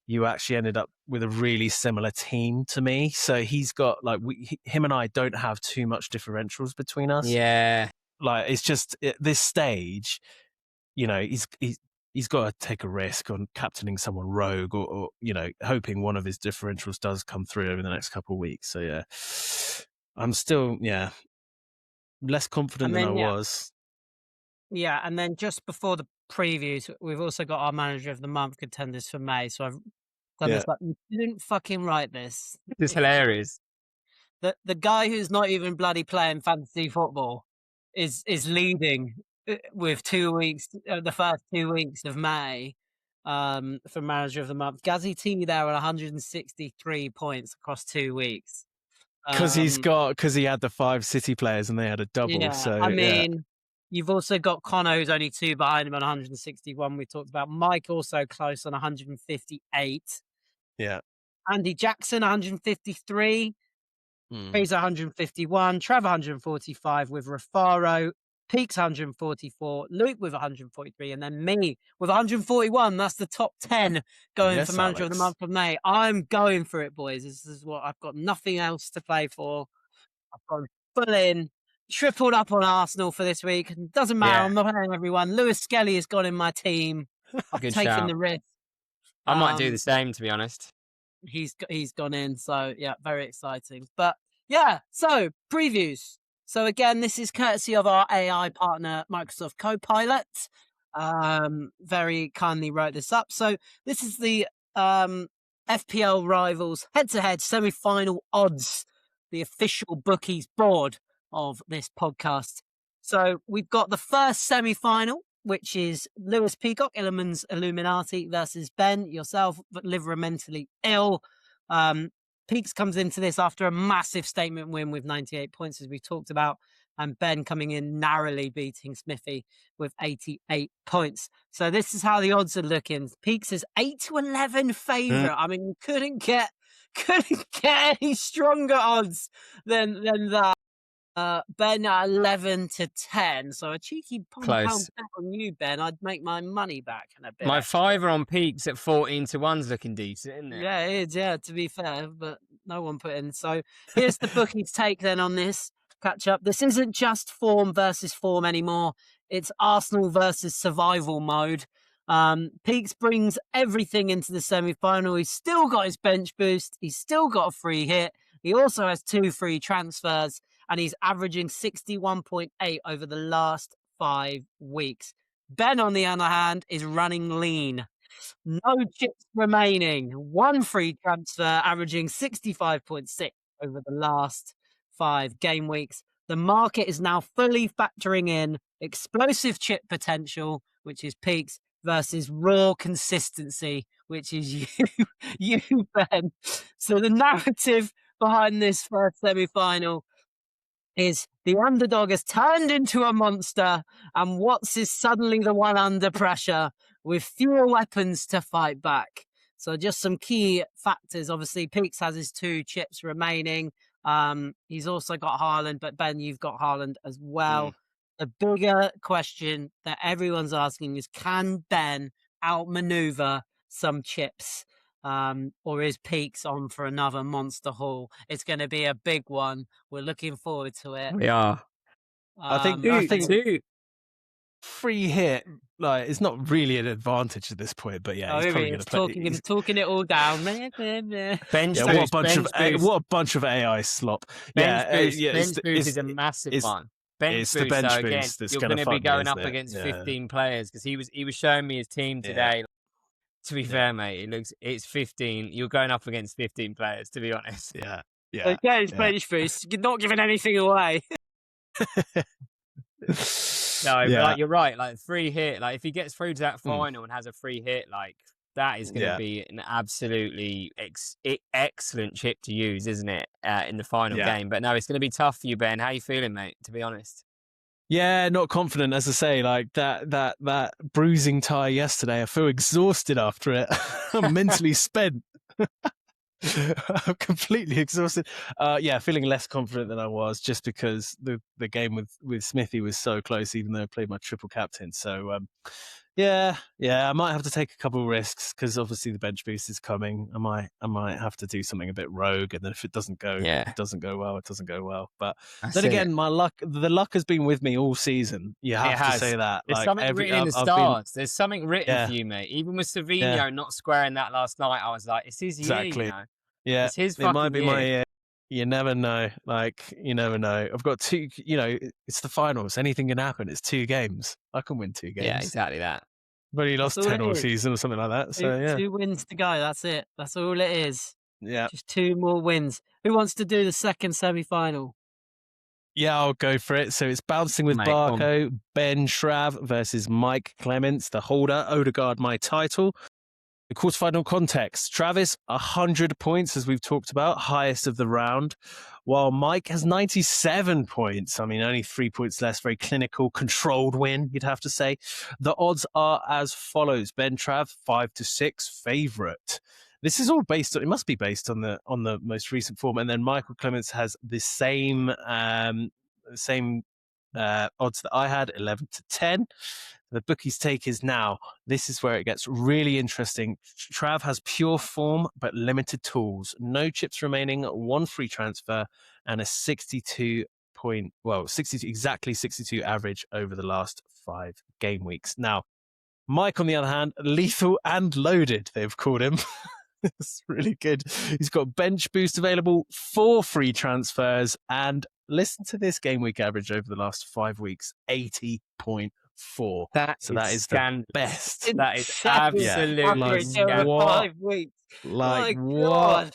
you actually ended up with a really similar team to me. So he's got him and I don't have too much differentials between us. Yeah. Like it's just at this stage, he's got to take a risk on captaining someone rogue or hoping one of his differentials does come through over the next couple of weeks. So yeah, I'm still less confident than I was. Yeah, and then just before the previews, we've also got our manager of the month contenders for May. So I've done this, but you didn't fucking write this. It's hilarious. The guy who's not even bloody playing fantasy football is leading with 2 weeks, the first 2 weeks of May, for manager of the month. Gazzy T there on 163 points across 2 weeks. Because he had the 5 City players and they had a double. Yeah, so I mean, you've also got Connor, who's only 2 behind him on 161. We talked about Mike also close on 158. Yeah. Andy Jackson 153. Fraser 151. Trevor 145 with Rafaro. Peaks 144. Luke with 143. And then me with 141. That's the top 10 going for manager of the month of May. I'm going for it, boys. This is what I've got. Nothing else to play for. I've gone full in. tripled up on Arsenal for this week. Doesn't matter. Yeah. I'm not playing everyone. Lewis Skelly has gone in my team. I've Good taken shout. the risk. I might do Um, the same, to be honest. He's gone in, so yeah, very exciting. But yeah, so previews. So again, this is courtesy of our AI partner, Microsoft Copilot. Very kindly wrote this up. So this is the FPL rivals head-to-head semi-final odds, the official bookies board of this podcast. So we've got the first semi-final, which is Lewis Peacock, Illiman's Illuminati versus Ben, yourself, but liver mentally ill. Peaks comes into this after a massive statement win with 98 points, as we talked about, and Ben coming in narrowly beating Smithy with 88 points. So this is how the odds are looking. Peaks is 8-11 favourite. I mean, you couldn't get any stronger odds than that. Ben at 11-10, so a cheeky pound Close. bet on you, Ben. I'd make my money back in a bit. My extra. fiver on Peaks at 14-1's looking decent, isn't it? Yeah, it is. Yeah, to be fair, but no one put in. So here's the bookies' take then on this catch up. This isn't just form versus form anymore. It's Arsenal versus survival mode. Peaks brings everything into the semi-final. He's still got his bench boost. He's still got a free hit. He also has 2 free transfers, and he's averaging 61.8 over the last 5 weeks. Ben, on the other hand, is running lean. No chips remaining. 1 free transfer, averaging 65.6 over the last 5 game weeks. The market is now fully factoring in explosive chip potential, which is Peaks, versus raw consistency, which is you, Ben. So the narrative behind this first semi-final is the underdog has turned into a monster, and Watts is suddenly the one under pressure with fewer weapons to fight back. So just some key factors. Obviously, Peaks has his 2 chips remaining. He's also got Haaland, but Ben, you've got Haaland as well. The bigger question that everyone's asking is, can Ben outmaneuver some chips? Or is Peaks on for another monster haul? It's going to be a big one. We're looking forward to it. We are. I think free hit, like, it's not really an advantage at this point, but yeah, he's probably going to play. He's talking it all down. Bench Yeah, boost, what a bunch of AI slop. bench Yeah, boost, yeah, bench boost is a massive one. Bench it's boost, the bench so again, boost that's you're going going to to be going up isn't it? against Yeah. 15 players, because he was showing me his team today. To be fair, mate, it's 15. You're going up against 15 players, to be honest. Yeah. Okay, it's bench boost. You're not giving anything away. No, but like, you're right. Like, free hit. Like, if he gets through to that final and has a free hit, like, that is going to be an absolutely excellent chip to use, isn't it? In the final game. But no, it's going to be tough for you, Ben. How you feeling, mate? To be honest. Yeah, not confident, as I say. Like that bruising tie yesterday, I feel exhausted after it. I'm mentally spent. I'm completely exhausted. Feeling less confident than I was, just because the game with Smithy was so close, even though I played my triple captain. So I might have to take a couple of risks, because obviously the bench boost is coming. I might have to do something a bit rogue, and then if it doesn't go, it doesn't go well. It doesn't go well. But then again, the luck has been with me all season. You have to say that. There's like, something written in the stars. There's something written for you, mate. Even with Savinho not squaring that last night, I was like, it's his year, you know? Yeah, it's his fucking it might be year. my year. You never know. Like, you never know. I've got 2. It's the finals. Anything can happen. It's 2 games. I can win 2 games. Yeah, exactly that. I've only lost 10 all season or something like that. So 2 wins to go. That's it. That's all it is. Yeah. Just 2 more wins. Who wants to do the second semi-final? Yeah, I'll go for it. So it's bouncing with Barco, Ben Shrav versus Mike Clements, the holder, Odegaard, my title. The quarterfinal context: Travis, 100 points, as we've talked about, highest of the round, while Mike has 97 points. I mean, only 3 points less. Very clinical, controlled win, you'd have to say. The odds are as follows: Ben Trav, 5-6 favourite. This is all based on, it must be based on the most recent form, and then Michael Clements has the same odds that I had, 11-10. The bookies take is now. This is where it gets really interesting. Trav has pure form but limited tools. No chips remaining, 1 free transfer, and a 62.8 exactly 62 average over the last 5 game weeks. Now, Mike, on the other hand, lethal and loaded, they've called him. It's really good. He's got bench boost available, 4 free transfers, and listen to this game week average over the last 5 weeks, 80.4. That is the best. That is absolutely average over scandalous. 5 weeks. Like, My what? God.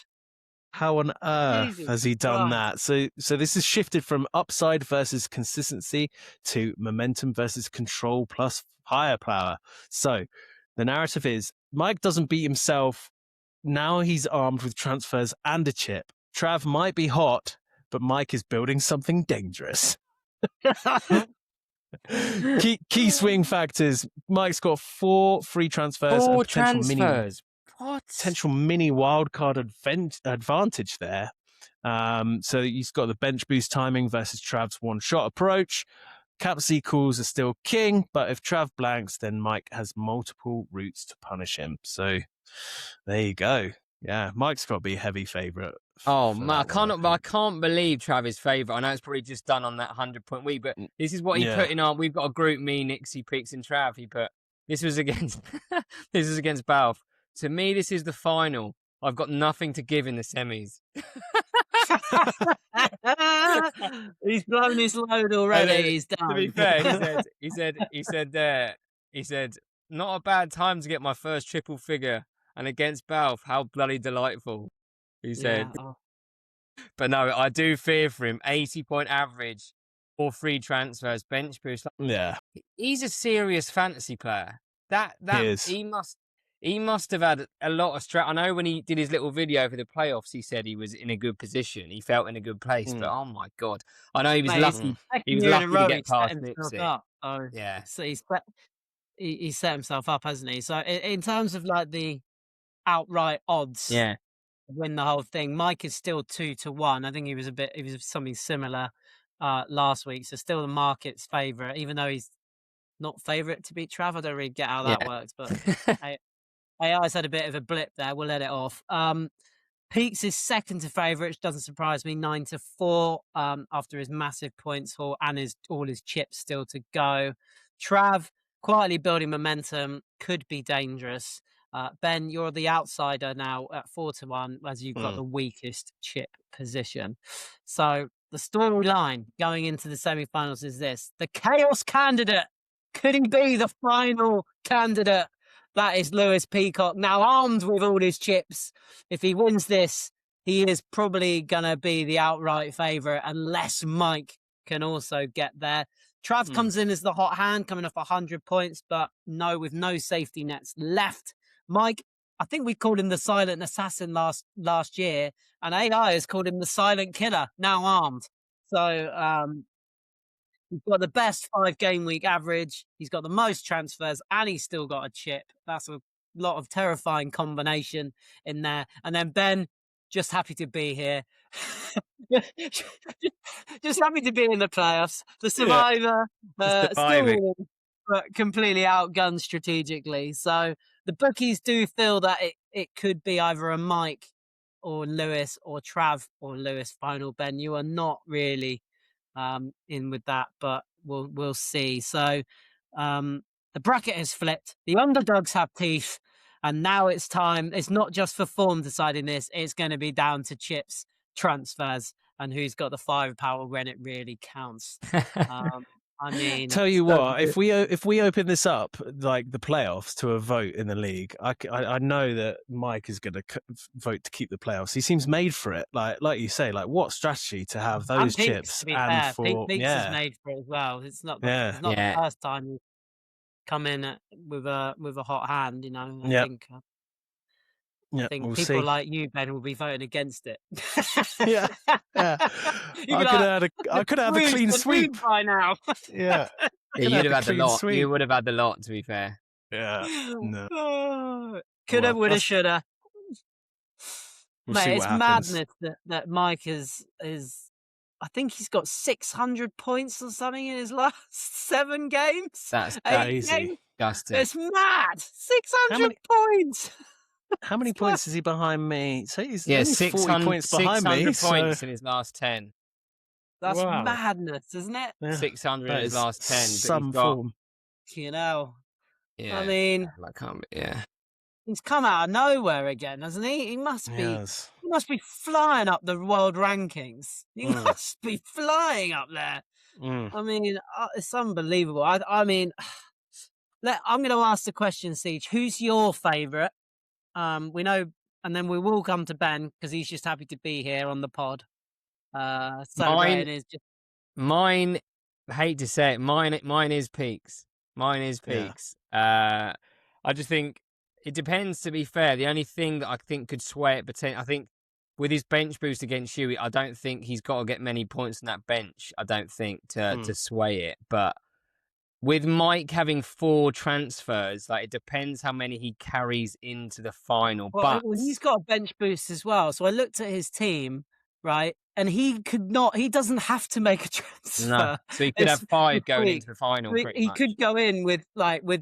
How on earth Jesus has he done Christ. that? So this has shifted from upside versus consistency to momentum versus control plus firepower. So the narrative is Mike doesn't beat himself. Now he's armed with transfers and a chip. Trav might be hot, but Mike is building something dangerous. Key swing factors. Mike's got 4 free transfers and 4 potential transfers. potential mini wildcard advantage there. So he's got the bench boost timing versus Trav's one-shot approach. Captaincy calls are still king, but if Trav blanks, then Mike has multiple routes to punish him. So there you go. Yeah, Mike's got to be a heavy favourite. Oh man, I can't believe Travis' favourite. I know it's probably just done on that 100-point week, but this is what he put in our. We've got a group, me, Nixie, Pricks, and Trav. He put this was against Balf. To me, this is the final. I've got nothing to give in the semis. He's blown his load already. He's done. To be fair, he said, not a bad time to get my first triple figure, and against Balf, how bloody delightful. He said. Yeah. Oh. But no, I do fear for him. 80-point average, 4 free transfers, bench boost. Yeah, he's a serious fantasy player. He must have had a lot of I know when he did his little video for the playoffs, he said he was in a good position. He felt in a good place. But oh my God, I know he was lucky. He was lucky to get past Nixie. Yeah, so he set himself up, hasn't he? So in terms of like the outright odds, yeah, win the whole thing, Mike is still 2-1. I think he was something similar last week. So still the market's favourite, even though he's not favourite to beat Trav. I don't really get how that works, but AI's had a bit of a blip there. We'll let it off. Peaks is second to favourite, which doesn't surprise me, 9-4 after his massive points haul and all his chips still to go. Trav, quietly building momentum, could be dangerous. Ben, you're the outsider now at 4-1 as you've got the weakest chip position. So the storyline going into the semi-finals is this. The chaos candidate. Could he be the final candidate? That is Lewis Peacock, now armed with all his chips. If he wins this, he is probably going to be the outright favourite unless Mike can also get there. Trav comes in as the hot hand, coming off 100 points, but with no safety nets left. Mike, I think we called him the silent assassin last year, and AI has called him the silent killer, now armed. So he's got the best 5-game week average. He's got the most transfers, and he's still got a chip. That's a lot of terrifying combination in there. And then Ben, just happy to be here. just happy to be in the playoffs. The survivor, still winning, but completely outgunned strategically. So the bookies do feel that it could be either a Mike or Lewis or Trav or Lewis final. Ben, you are not really in with that, but we'll see. So the bracket has flipped. The underdogs have teeth, and now it's time. It's not just for form deciding this. It's going to be down to chips, transfers, and who's got the firepower when it really counts. I mean, tell you what, if we open this up like the playoffs to a vote in the league, I know that Mike is going to vote to keep the playoffs. He seems made for it. Like you say, like what strategy to have those chips and for Peaks is made for it as well. It's not the first time he's come in with a hot hand. You know, I think we'll people see. like you, Ben, will be voting against it. yeah. I could have had a clean sweep by now. Yeah. You'd have had the lot. Sweep. You would have had the lot, to be fair. Yeah. No. Coulda, woulda, shoulda. Mate, it's happens. madness that Mike is. I think he's got 600 points or something in his last 7 games. That's crazy. It's mad. 600 points. How many points is he behind me? So he's 600 40 points behind me. 600 points in his last 10. That's Wow. madness, isn't it? Yeah, 600 in that his is last 10. But some he's got, form. You know, yeah. I mean, I can't, yeah. he's come out of nowhere again, hasn't he? He must be. Yes. He must be flying up the world rankings. He Mm. must be flying up there. Mm. I mean, it's unbelievable. I mean, I'm going to ask the question, Siege. Who's your favourite? We know, and then we will come to Ben because he's just happy to be here on the pod. Celebrating is just Mine, I hate to say it, mine is Peaks. Mine is Yeah. Peaks. I just think it depends, to be fair. The only thing that I think could sway it, I think with his bench boost against Shuey, I don't think he's got to get many points on that bench, I don't think, to sway it. But with Mike having 4 transfers, like, it depends how many he carries into the final. well, But he's got a bench boost as well. So I looked at his team, right, and he could not. He doesn't have to make a transfer. no, so he could have 5 going week. into the final. Pretty He much. could go in with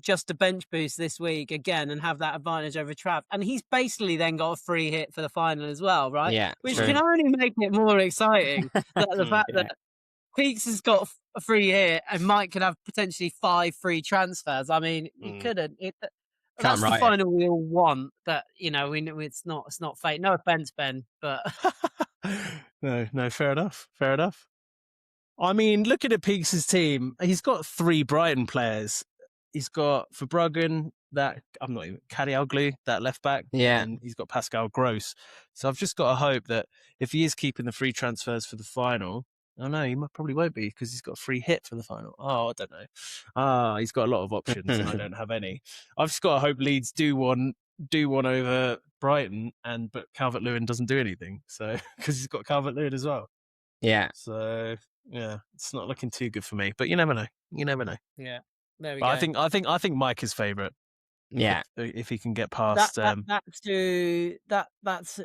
just a bench boost this week again and have that advantage over Trav. And he's basically then got a free hit for the final as well, right? Yeah, Which true. can only make it more exciting. The fact Yeah. that Peaks has got a free hit and Mike could have potentially 5 free transfers. I mean, you couldn't. That's the write it. final we all want, but we know it's not fate. No offense, Ben, but No, fair enough. Fair enough. I mean, looking at Peaks' team, he's got 3 Brighton players. He's got Verbruggen, that I'm not even Kadioglu, that left back, Yeah. and he's got Pascal Gross. So I've just got to hope that if he is keeping the free transfers for the final, I don't know, he probably won't be because he's got a free hit for the final. Oh, I don't know. He's got a lot of options and I don't have any. I've just got to hope Leeds do one over Brighton, but Calvert-Lewin doesn't do anything. So because he's got Calvert-Lewin as well. Yeah. So yeah, it's not looking too good for me. But you never know. You never know. yeah, there we But go. I think Mike is favourite. Yeah. If he can get past. That's.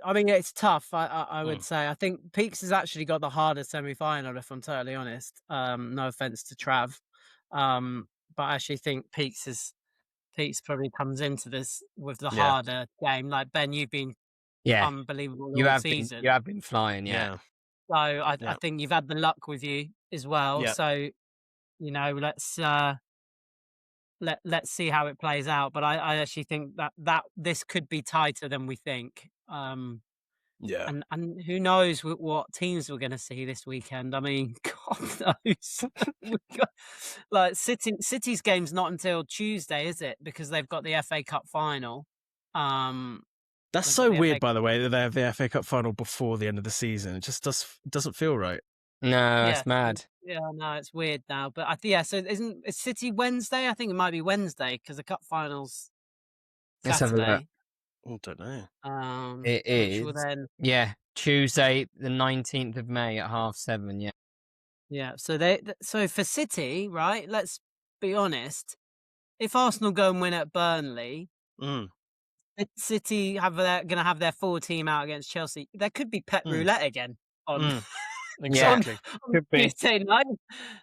I mean, it's tough. I would Mm. say. I think Peaks has actually got the hardest semi-final, if I'm totally honest. No offense to Trav, but I actually think Peaks probably comes into this with the Yeah. harder game. Like Ben, you've been unbelievable all season. You have been flying, yeah. So I think you've had the luck with you as well. Yeah. So let's see how it plays out. But I actually think that this could be tighter than we think. Yeah. And who knows what teams we're going to see this weekend? I mean, God knows. Like City's game's not until Tuesday, is it? Because they've got the FA Cup final. That's so weird, by the way, that they have the FA Cup final before the end of the season. It just doesn't feel right. No, it's mad. Yeah, no, it's weird now. But so isn't City Wednesday? I think it might be Wednesday because the cup finals Let's have a look. Saturday. I don't know. It Which will is. then, Yeah, Tuesday, the 19th of May at 7:30. Yeah. yeah. So for City, right? Let's be honest. If Arsenal go and win at Burnley, City going to have their full team out against Chelsea. There could be pet roulette again on. Exactly. Could be. Tuesday night.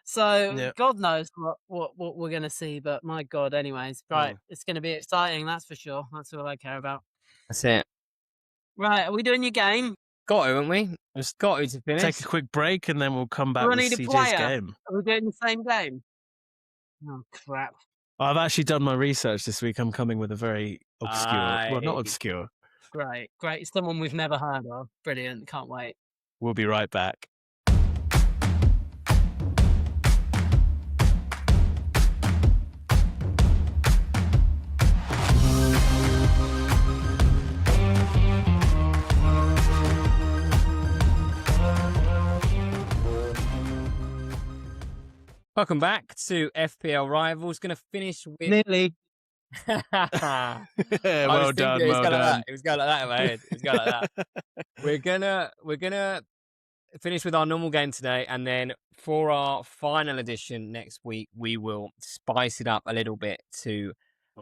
So Yeah. God knows what we're going to see. But my God, anyways, right? It's going to be exciting. That's for sure. That's all I care about. That's it. Right, are we doing your game? Got to, haven't we? Just got to finish. Take a quick break and then we'll come back Do I with need a CJ's player? game. Are we doing the same game? Oh crap! I've actually done my research this week. I'm coming with a very obscure, well, not obscure. Great. Someone we've never heard of. Brilliant. Can't wait. We'll be right back. Welcome back to FPL Rivals. Going to finish with. Nearly. Well done. Well done. It was going like that in my head. It was going like that. We're gonna finish with our normal game today, and then for our final edition next week, we will spice it up a little bit to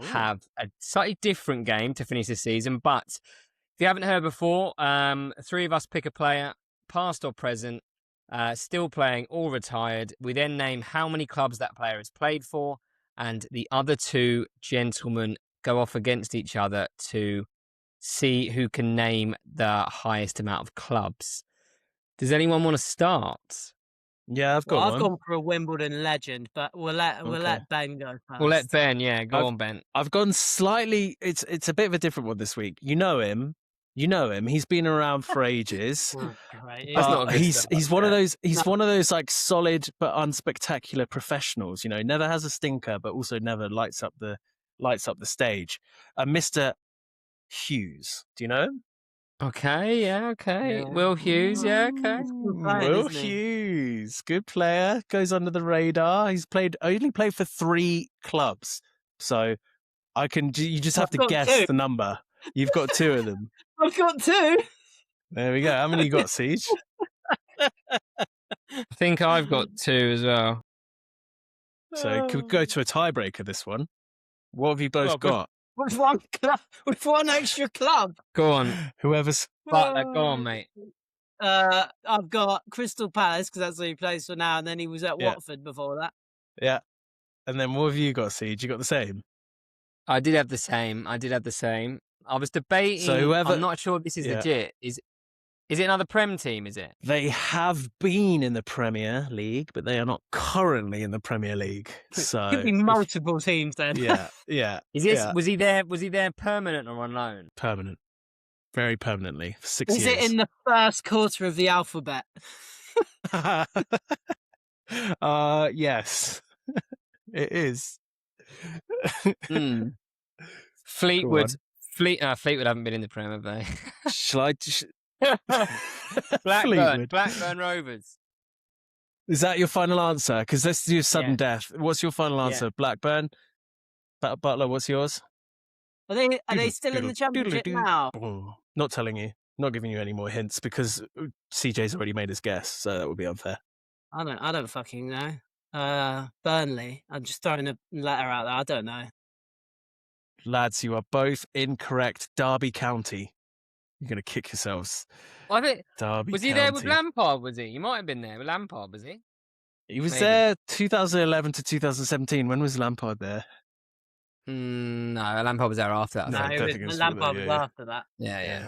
have a slightly different game to finish the season. But if you haven't heard before, 3 of us pick a player, past or present, still playing or retired. We then name how many clubs that player has played for, and the other 2 gentlemen go off against each other to see who can name the highest amount of clubs. Does anyone want to start? Yeah, I've got Well, I've one. gone for a Wimbledon legend, but we'll Okay. let Ben go first. We'll let Ben. Yeah, go on, Ben. I've gone slightly. It's a bit of a different one this week. You know him. He's been around for ages. Oh, great. That's But not a good he's start, one of yeah. those. He's No. one of those like solid but unspectacular professionals. Never has a stinker, but also never lights up the stage. Mr. Hughes. Do you know him? Okay, yeah, okay. Yeah. Will Hughes, yeah, okay. He's still playing, Will isn't he? Hughes, good player, goes under the radar. He's only played for 3 clubs, so you just have I've to got guess 2. the number. You've got 2 of them. I've got 2. There we go. How many you got, Siege? I think I've got 2 as well. So could we go to a tiebreaker this one? What have you both Well, got? With one club, with one extra club. Go on, Whoever's Butler, go on, mate. I've got Crystal Palace because that's who he plays for now, and then he was at Yeah. Watford before that. yeah. And then what have you got, Siege? You got the same? I did have the same. I was debating. whoever- I'm not sure if this is Yeah. legit. Is it another Prem team? Is it? They have been in the Premier League, but they are not currently in the Premier League. So Could be multiple teams then. yeah. Is this? Yeah. Was he there? Was he there permanent or on loan? Permanent. Very permanently for 6 Is years. it in the first quarter of the alphabet? Yes. It is. Hmm. Fleetwood. Fleetwood haven't been in the Prem, have they? Shall I? Blackburn. Fleetwood. Blackburn Rovers. Is that your final answer? Because let's do sudden Yeah. death. What's your final answer? Blackburn. Butler. What's yours? Are they still in the championship now? Not telling you. Not giving you any more hints because CJ's already made his guess, so that would be unfair. I don't fucking know. Burnley. I'm just throwing a letter out there. I don't know. Lads, you are both incorrect. Derby County. You're going to kick yourselves. I think. Derby Was County. he there with Lampard? Was he? He might have been there with Lampard. Was he? He was Maybe. there 2011 to 2017. When was Lampard there? No, Lampard was there after that. No, I I think. don't think it was Lampard yeah, was yeah. after that. Yeah.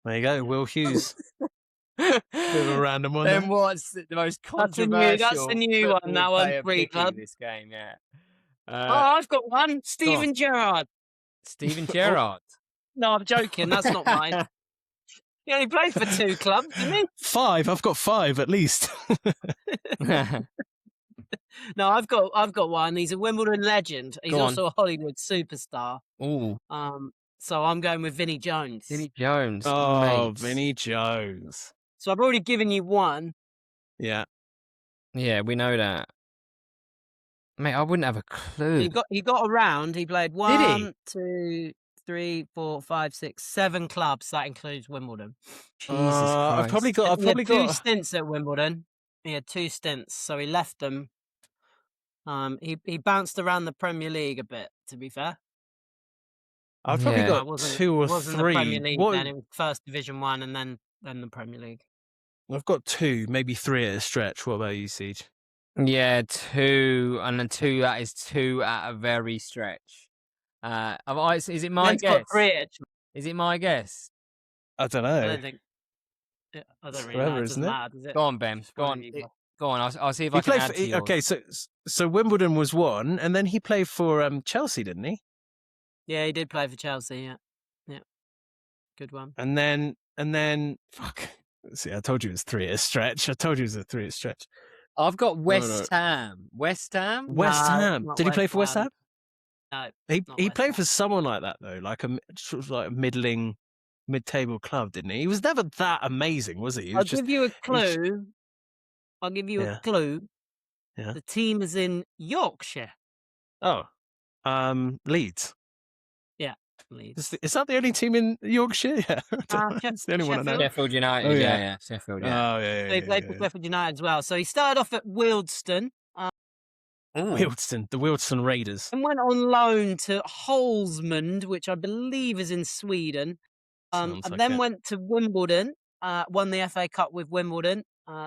There you go. Will Hughes. Bit of a random one. Then there. what's the most That's the controversial? new one, football that one, player 3 picking club. This game, yeah. Oh, I've got one. Steven Gerrard. Steven Gerrard. No, I'm joking. That's not mine. He only played for 2 clubs, didn't he? 5. I've got 5 at least. No, I've got one. He's a Wimbledon legend. He's Go on. also a Hollywood superstar. Ooh, So I'm going with Vinnie Jones. Vinnie Jones. Oh, mate. Vinnie Jones. So I've already given you one. Yeah. Yeah, we know that. Mate, I wouldn't have a clue. He got around. He played he? 1, 2, 3, 4, 5, 6, 7 clubs. That includes Wimbledon. Jesus I've Christ. probably got. I've He had probably 2 got. stints at Wimbledon. He had 2 stints, so he left them. He bounced around the Premier League a bit. To be fair, I've probably Yeah. No, it got wasn't- 2 or it wasn't 3. the Premier League. What- Then it was First Division 1, and then the Premier League. I've got 2, maybe 3 at a stretch. What about you, Siege? Yeah, 2, and then 2. That is 2 at a very stretch. Is it my Ben's got guess? 3 actually. Is it my guess? I don't I know. don't think. I don't really Forever, know. It isn't doesn't it? matter, does it? Go on, Ben. It's Go on. probably either. Go on. I'll see if He I can played add for. to yours. Okay, so Wimbledon was 1, and then he played for Chelsea, didn't he? Yeah, he did play for Chelsea. Yeah. Good one. And then fuck. See, I told you it was 3 at a stretch. I told you it was a 3 at a stretch. I've got no. West Ham. West Ham? West No, Ham. not Did he play West for West Ham? Ham. No. He Not he West played Ham. for someone like that though, like sort of like a middling, mid-table club, didn't he? He was never that amazing, was he? He I'll was just give you a just- clue. I'll give you Yeah. a clue. Yeah. The team is in Yorkshire. Leeds. Leeds. Is that the only team in Yorkshire? Yeah, it's the only one I know. Sheffield. Sheffield United. Oh, yeah. yeah. Sheffield, Oh yeah. yeah, So he played for Sheffield United as well. So he started off at Wealdstone Wealdstone, the Wealdstone Raiders. and went on loan to Holsmund, which I believe is in Sweden. Sounds And like then it. went to Wimbledon, won the FA Cup with Wimbledon,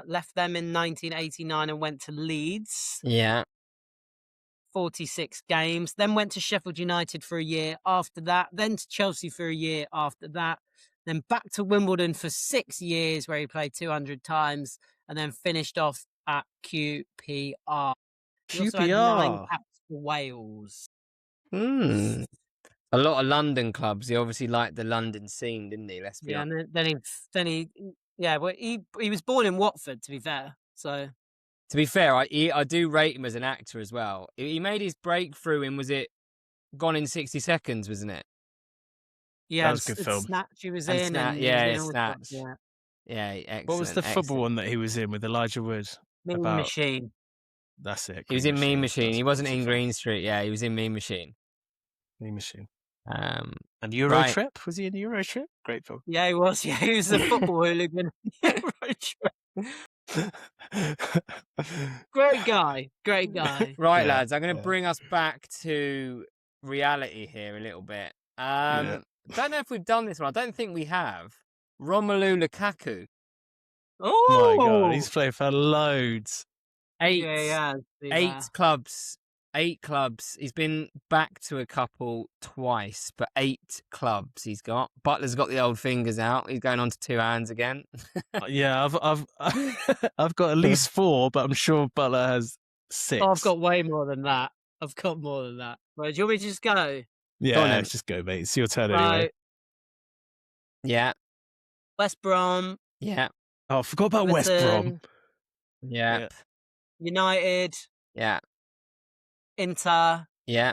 left them in 1989 and went to Leeds. Yeah. 46 games, then went to Sheffield United for a year after that, then to Chelsea for a year after that, then back to Wimbledon for 6 years where he played 200 times, and then finished off at QPR. He also had 9 QPR. caps for Wales. A lot of London clubs. He obviously liked the London scene, didn't he? Let's be Yeah, honest. and then he well, he was born in Watford, to be fair. So To be fair, I do rate him as an actor as well. He made his breakthrough in, was it Gone in 60 Seconds, wasn't it? yeah, was a good film. Snatch he was And in, Snatch, and he was yeah, in all Snatch. sorts, yeah. Yeah, excellent. What was the football excellent. one that he was in with Elijah Wood? Mean About- Machine. That's it. He was Green in Mean Machine. That's He a wasn't quality in film. Green Street. Yeah, he was in Mean Machine. Mean Machine. Um, And Euro Right. Trip? Was he in Euro Trip? Great film. Yeah, he was. Yeah, he was a football hooligan. Great guy. Great guy. right, Yeah, lads, I'm going to yeah. bring us back to reality here a little bit. Yeah. Don't know if we've done this one. I don't think we have. Romelu Lukaku. My God, Oh, he's played for loads. Eight yeah. clubs. 8 clubs. He's been back to a couple twice, but 8 clubs he's got. Butler's got the old fingers out. He's going on to 2 hands again. Yeah, I've got at least 4, but I'm sure Butler has 6. Oh, I've got way more than that. I've got more than that. Right, do you want me to just go? Go on Yeah, then. let's just go, mate. It's your turn anyway. Right, Yeah, West Brom, yeah, Oh, I forgot about West Brom. Everton, yeah, Yeah. United, yeah, Inter, yeah.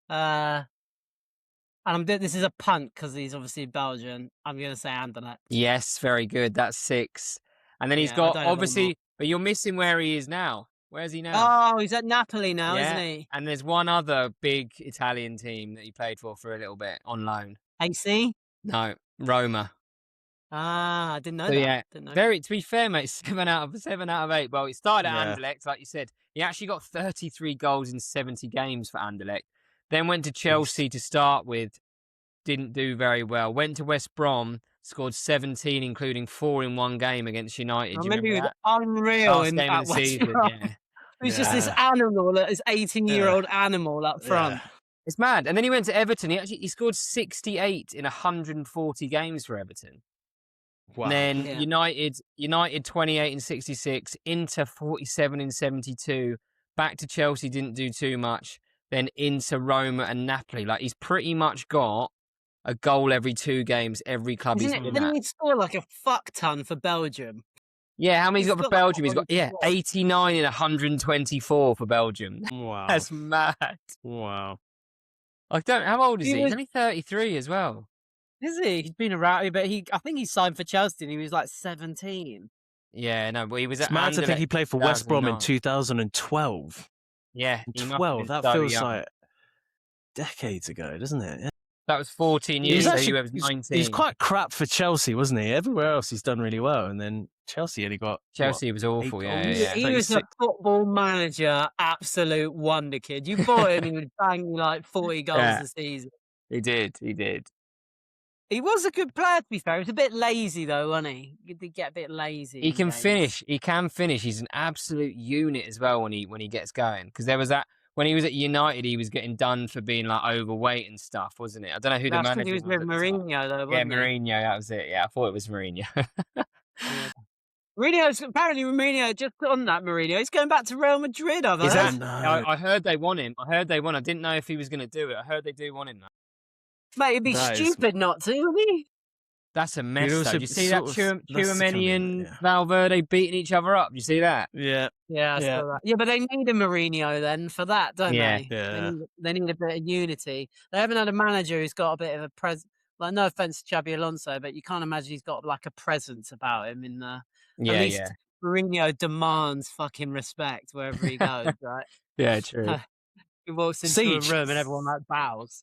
and this is a punt because he's obviously Belgian. I'm going to say Anderlecht. Yes, very good. That's 6. And then he's Yeah, I got, don't have any obviously, more. but you're missing where he is now. Where's he now? Oh, he's at Napoli now, Yeah. isn't he? And there's one other big Italian team that he played for a little bit on loan. AC? No, Roma. Ah, I didn't know So that. yeah, Didn't know. very. To be fair, mate, 7 out of 8. Well, he started at Yeah. Anderlecht, like you said. He actually got 33 goals in 70 games for Anderlecht. Then went to Chelsea to start with. Didn't do very well. Went to West Brom, scored 17, including 4 in one game against United. I Do you remember he remember was that? unreal Last in game at of the West season. Brom. Yeah. He was just this Yeah. animal, this 18-year-old animal up front. Yeah. It's mad. And then he went to Everton. He scored 68 in 140 games for Everton. Wow. And then Yeah. United 28 in 66, Inter 47 in 72, back to Chelsea, didn't do too much, then into Roma and Napoli. Like, he's pretty much got a goal every 2 games, every club he's been Didn't at. he score like a fuck ton for Belgium? Yeah, how many he's He's got for got like Belgium? He's got, 24. 89 in 124 for Belgium. Wow. That's mad. Wow. How old is He he? He's was- only 33 as well. Is he? He's been around, but I think he signed for Chelsea and he was like 17. Yeah, no, but he was It's at mad to think he Anderlecht played for West Brom in 2009. 2012. Yeah, he must have 12. been That so feels young. like decades ago, doesn't it? Yeah. That was 14 He years was ago. You was 19. He's quite crap for Chelsea, wasn't he? Everywhere else he's done really well, and then Chelsea only got Chelsea was awful. eight Yeah, goals? yeah. He was a 36. football manager, absolute wonder kid. You bought him, he would bang you like 40 goals Yeah. a season. He did. He did. He was a good player, to be fair. He was a bit lazy, though, wasn't he? He did get a bit lazy. He in can games. finish. He can finish. He's an absolute unit as well when he gets going. Because there was that when he was at United, he was getting done for being like overweight and stuff, wasn't it? I don't know who the That's 'cause manager he was with at the time. Mourinho, though, Yeah, wasn't he? Mourinho. That was it. Yeah, I thought it was Mourinho. Yeah. Mourinho, just on that, Mourinho, he's going back to Real Madrid, I've Is heard. that? I heard they want him. I didn't know if he was going to do it. I heard they do want him. Though. Mate, it'd be That is- stupid not to, wouldn't he? That's a mess. also Though. Did you see that sort of messed Tchouaméni him, and yeah. Valverde beating each other up? Did you see that? Yeah. Yeah, I Yeah. saw that. Yeah, but they need a Mourinho then for that, don't Yeah. they? Yeah. They need a bit of unity. They haven't had a manager who's got a bit of a Like, no offense to Xabi Alonso, but you can't imagine he's got like a presence about him in the. Yeah, At least yeah, Mourinho demands fucking respect wherever he goes, right? yeah. True. He walks into Siege. a room and everyone like bows.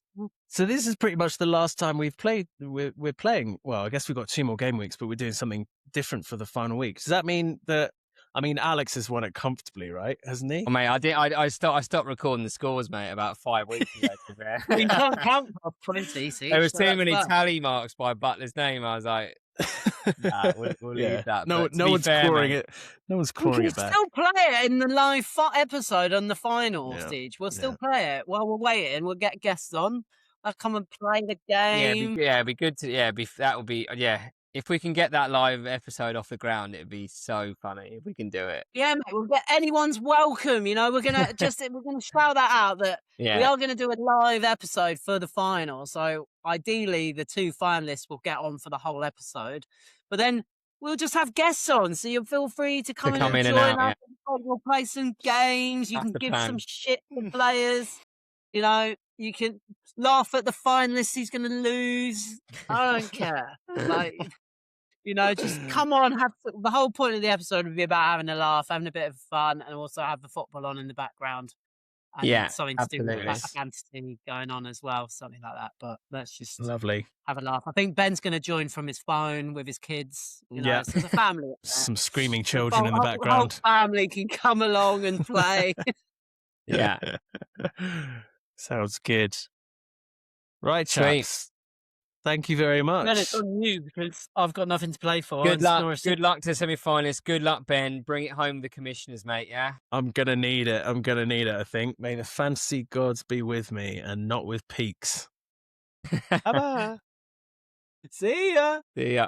So this is pretty much the last time we've played. We're playing. Well, I guess we've got 2 more game weeks, but we're doing something different for the final week. Does that mean that? I mean, Alex has won it comfortably, right? Hasn't he? Oh, mate, I stopped recording the scores, mate, about 5 weeks ago. To be fair. You can't count past 20, see? There was so too that's many fine. tally marks by Butler's name. I was like, nah, we'll Yeah. leave that. No, But to no be one's fair, clawing mate, it. No one's We clawing can it back. still play it in the live episode on the final Yeah. stage. We'll still play it while we're waiting. We'll get guests on. They'll come and play the Yeah, game. it'd be good to. Yeah, that would be. Yeah, If we can get that live episode off the ground, it'd be so funny if we can do it. Yeah, mate, we'll get anyone's welcome. You know, we're gonna shout that out that we Yeah. are gonna do a live episode for the final. So ideally, the 2 finalists will get on for the whole episode, but then we'll just have guests on. So you feel free to come, come and in and join out, us. We'll play some games. You That's can the give plan. some shit to players. You know, you can laugh at the finalists who's gonna lose. I don't care. Like. You know, just come on. The whole point of the episode would be about having a laugh, having a bit of fun, and also have the football on in the background. And Yeah, something to do with absolutely. like fantasy going on as well, something like that. But let's just Lovely. have a laugh. I think Ben's going to join from his phone with his kids. You know, Yeah. so there's a family. up there. Some screaming children in the whole background. family can come along and play. Yeah. Sounds good. Right, Sweet. chaps. Thank you very much. Then it's on you because I've got nothing to play for. Good and luck. Norris- Good luck to the semi-finalists. Good luck, Ben. Bring it home, the commissioners, mate. Yeah. I'm gonna need it. I think. May the fantasy gods be with me and not with peaks. Bye-bye. See ya. See ya.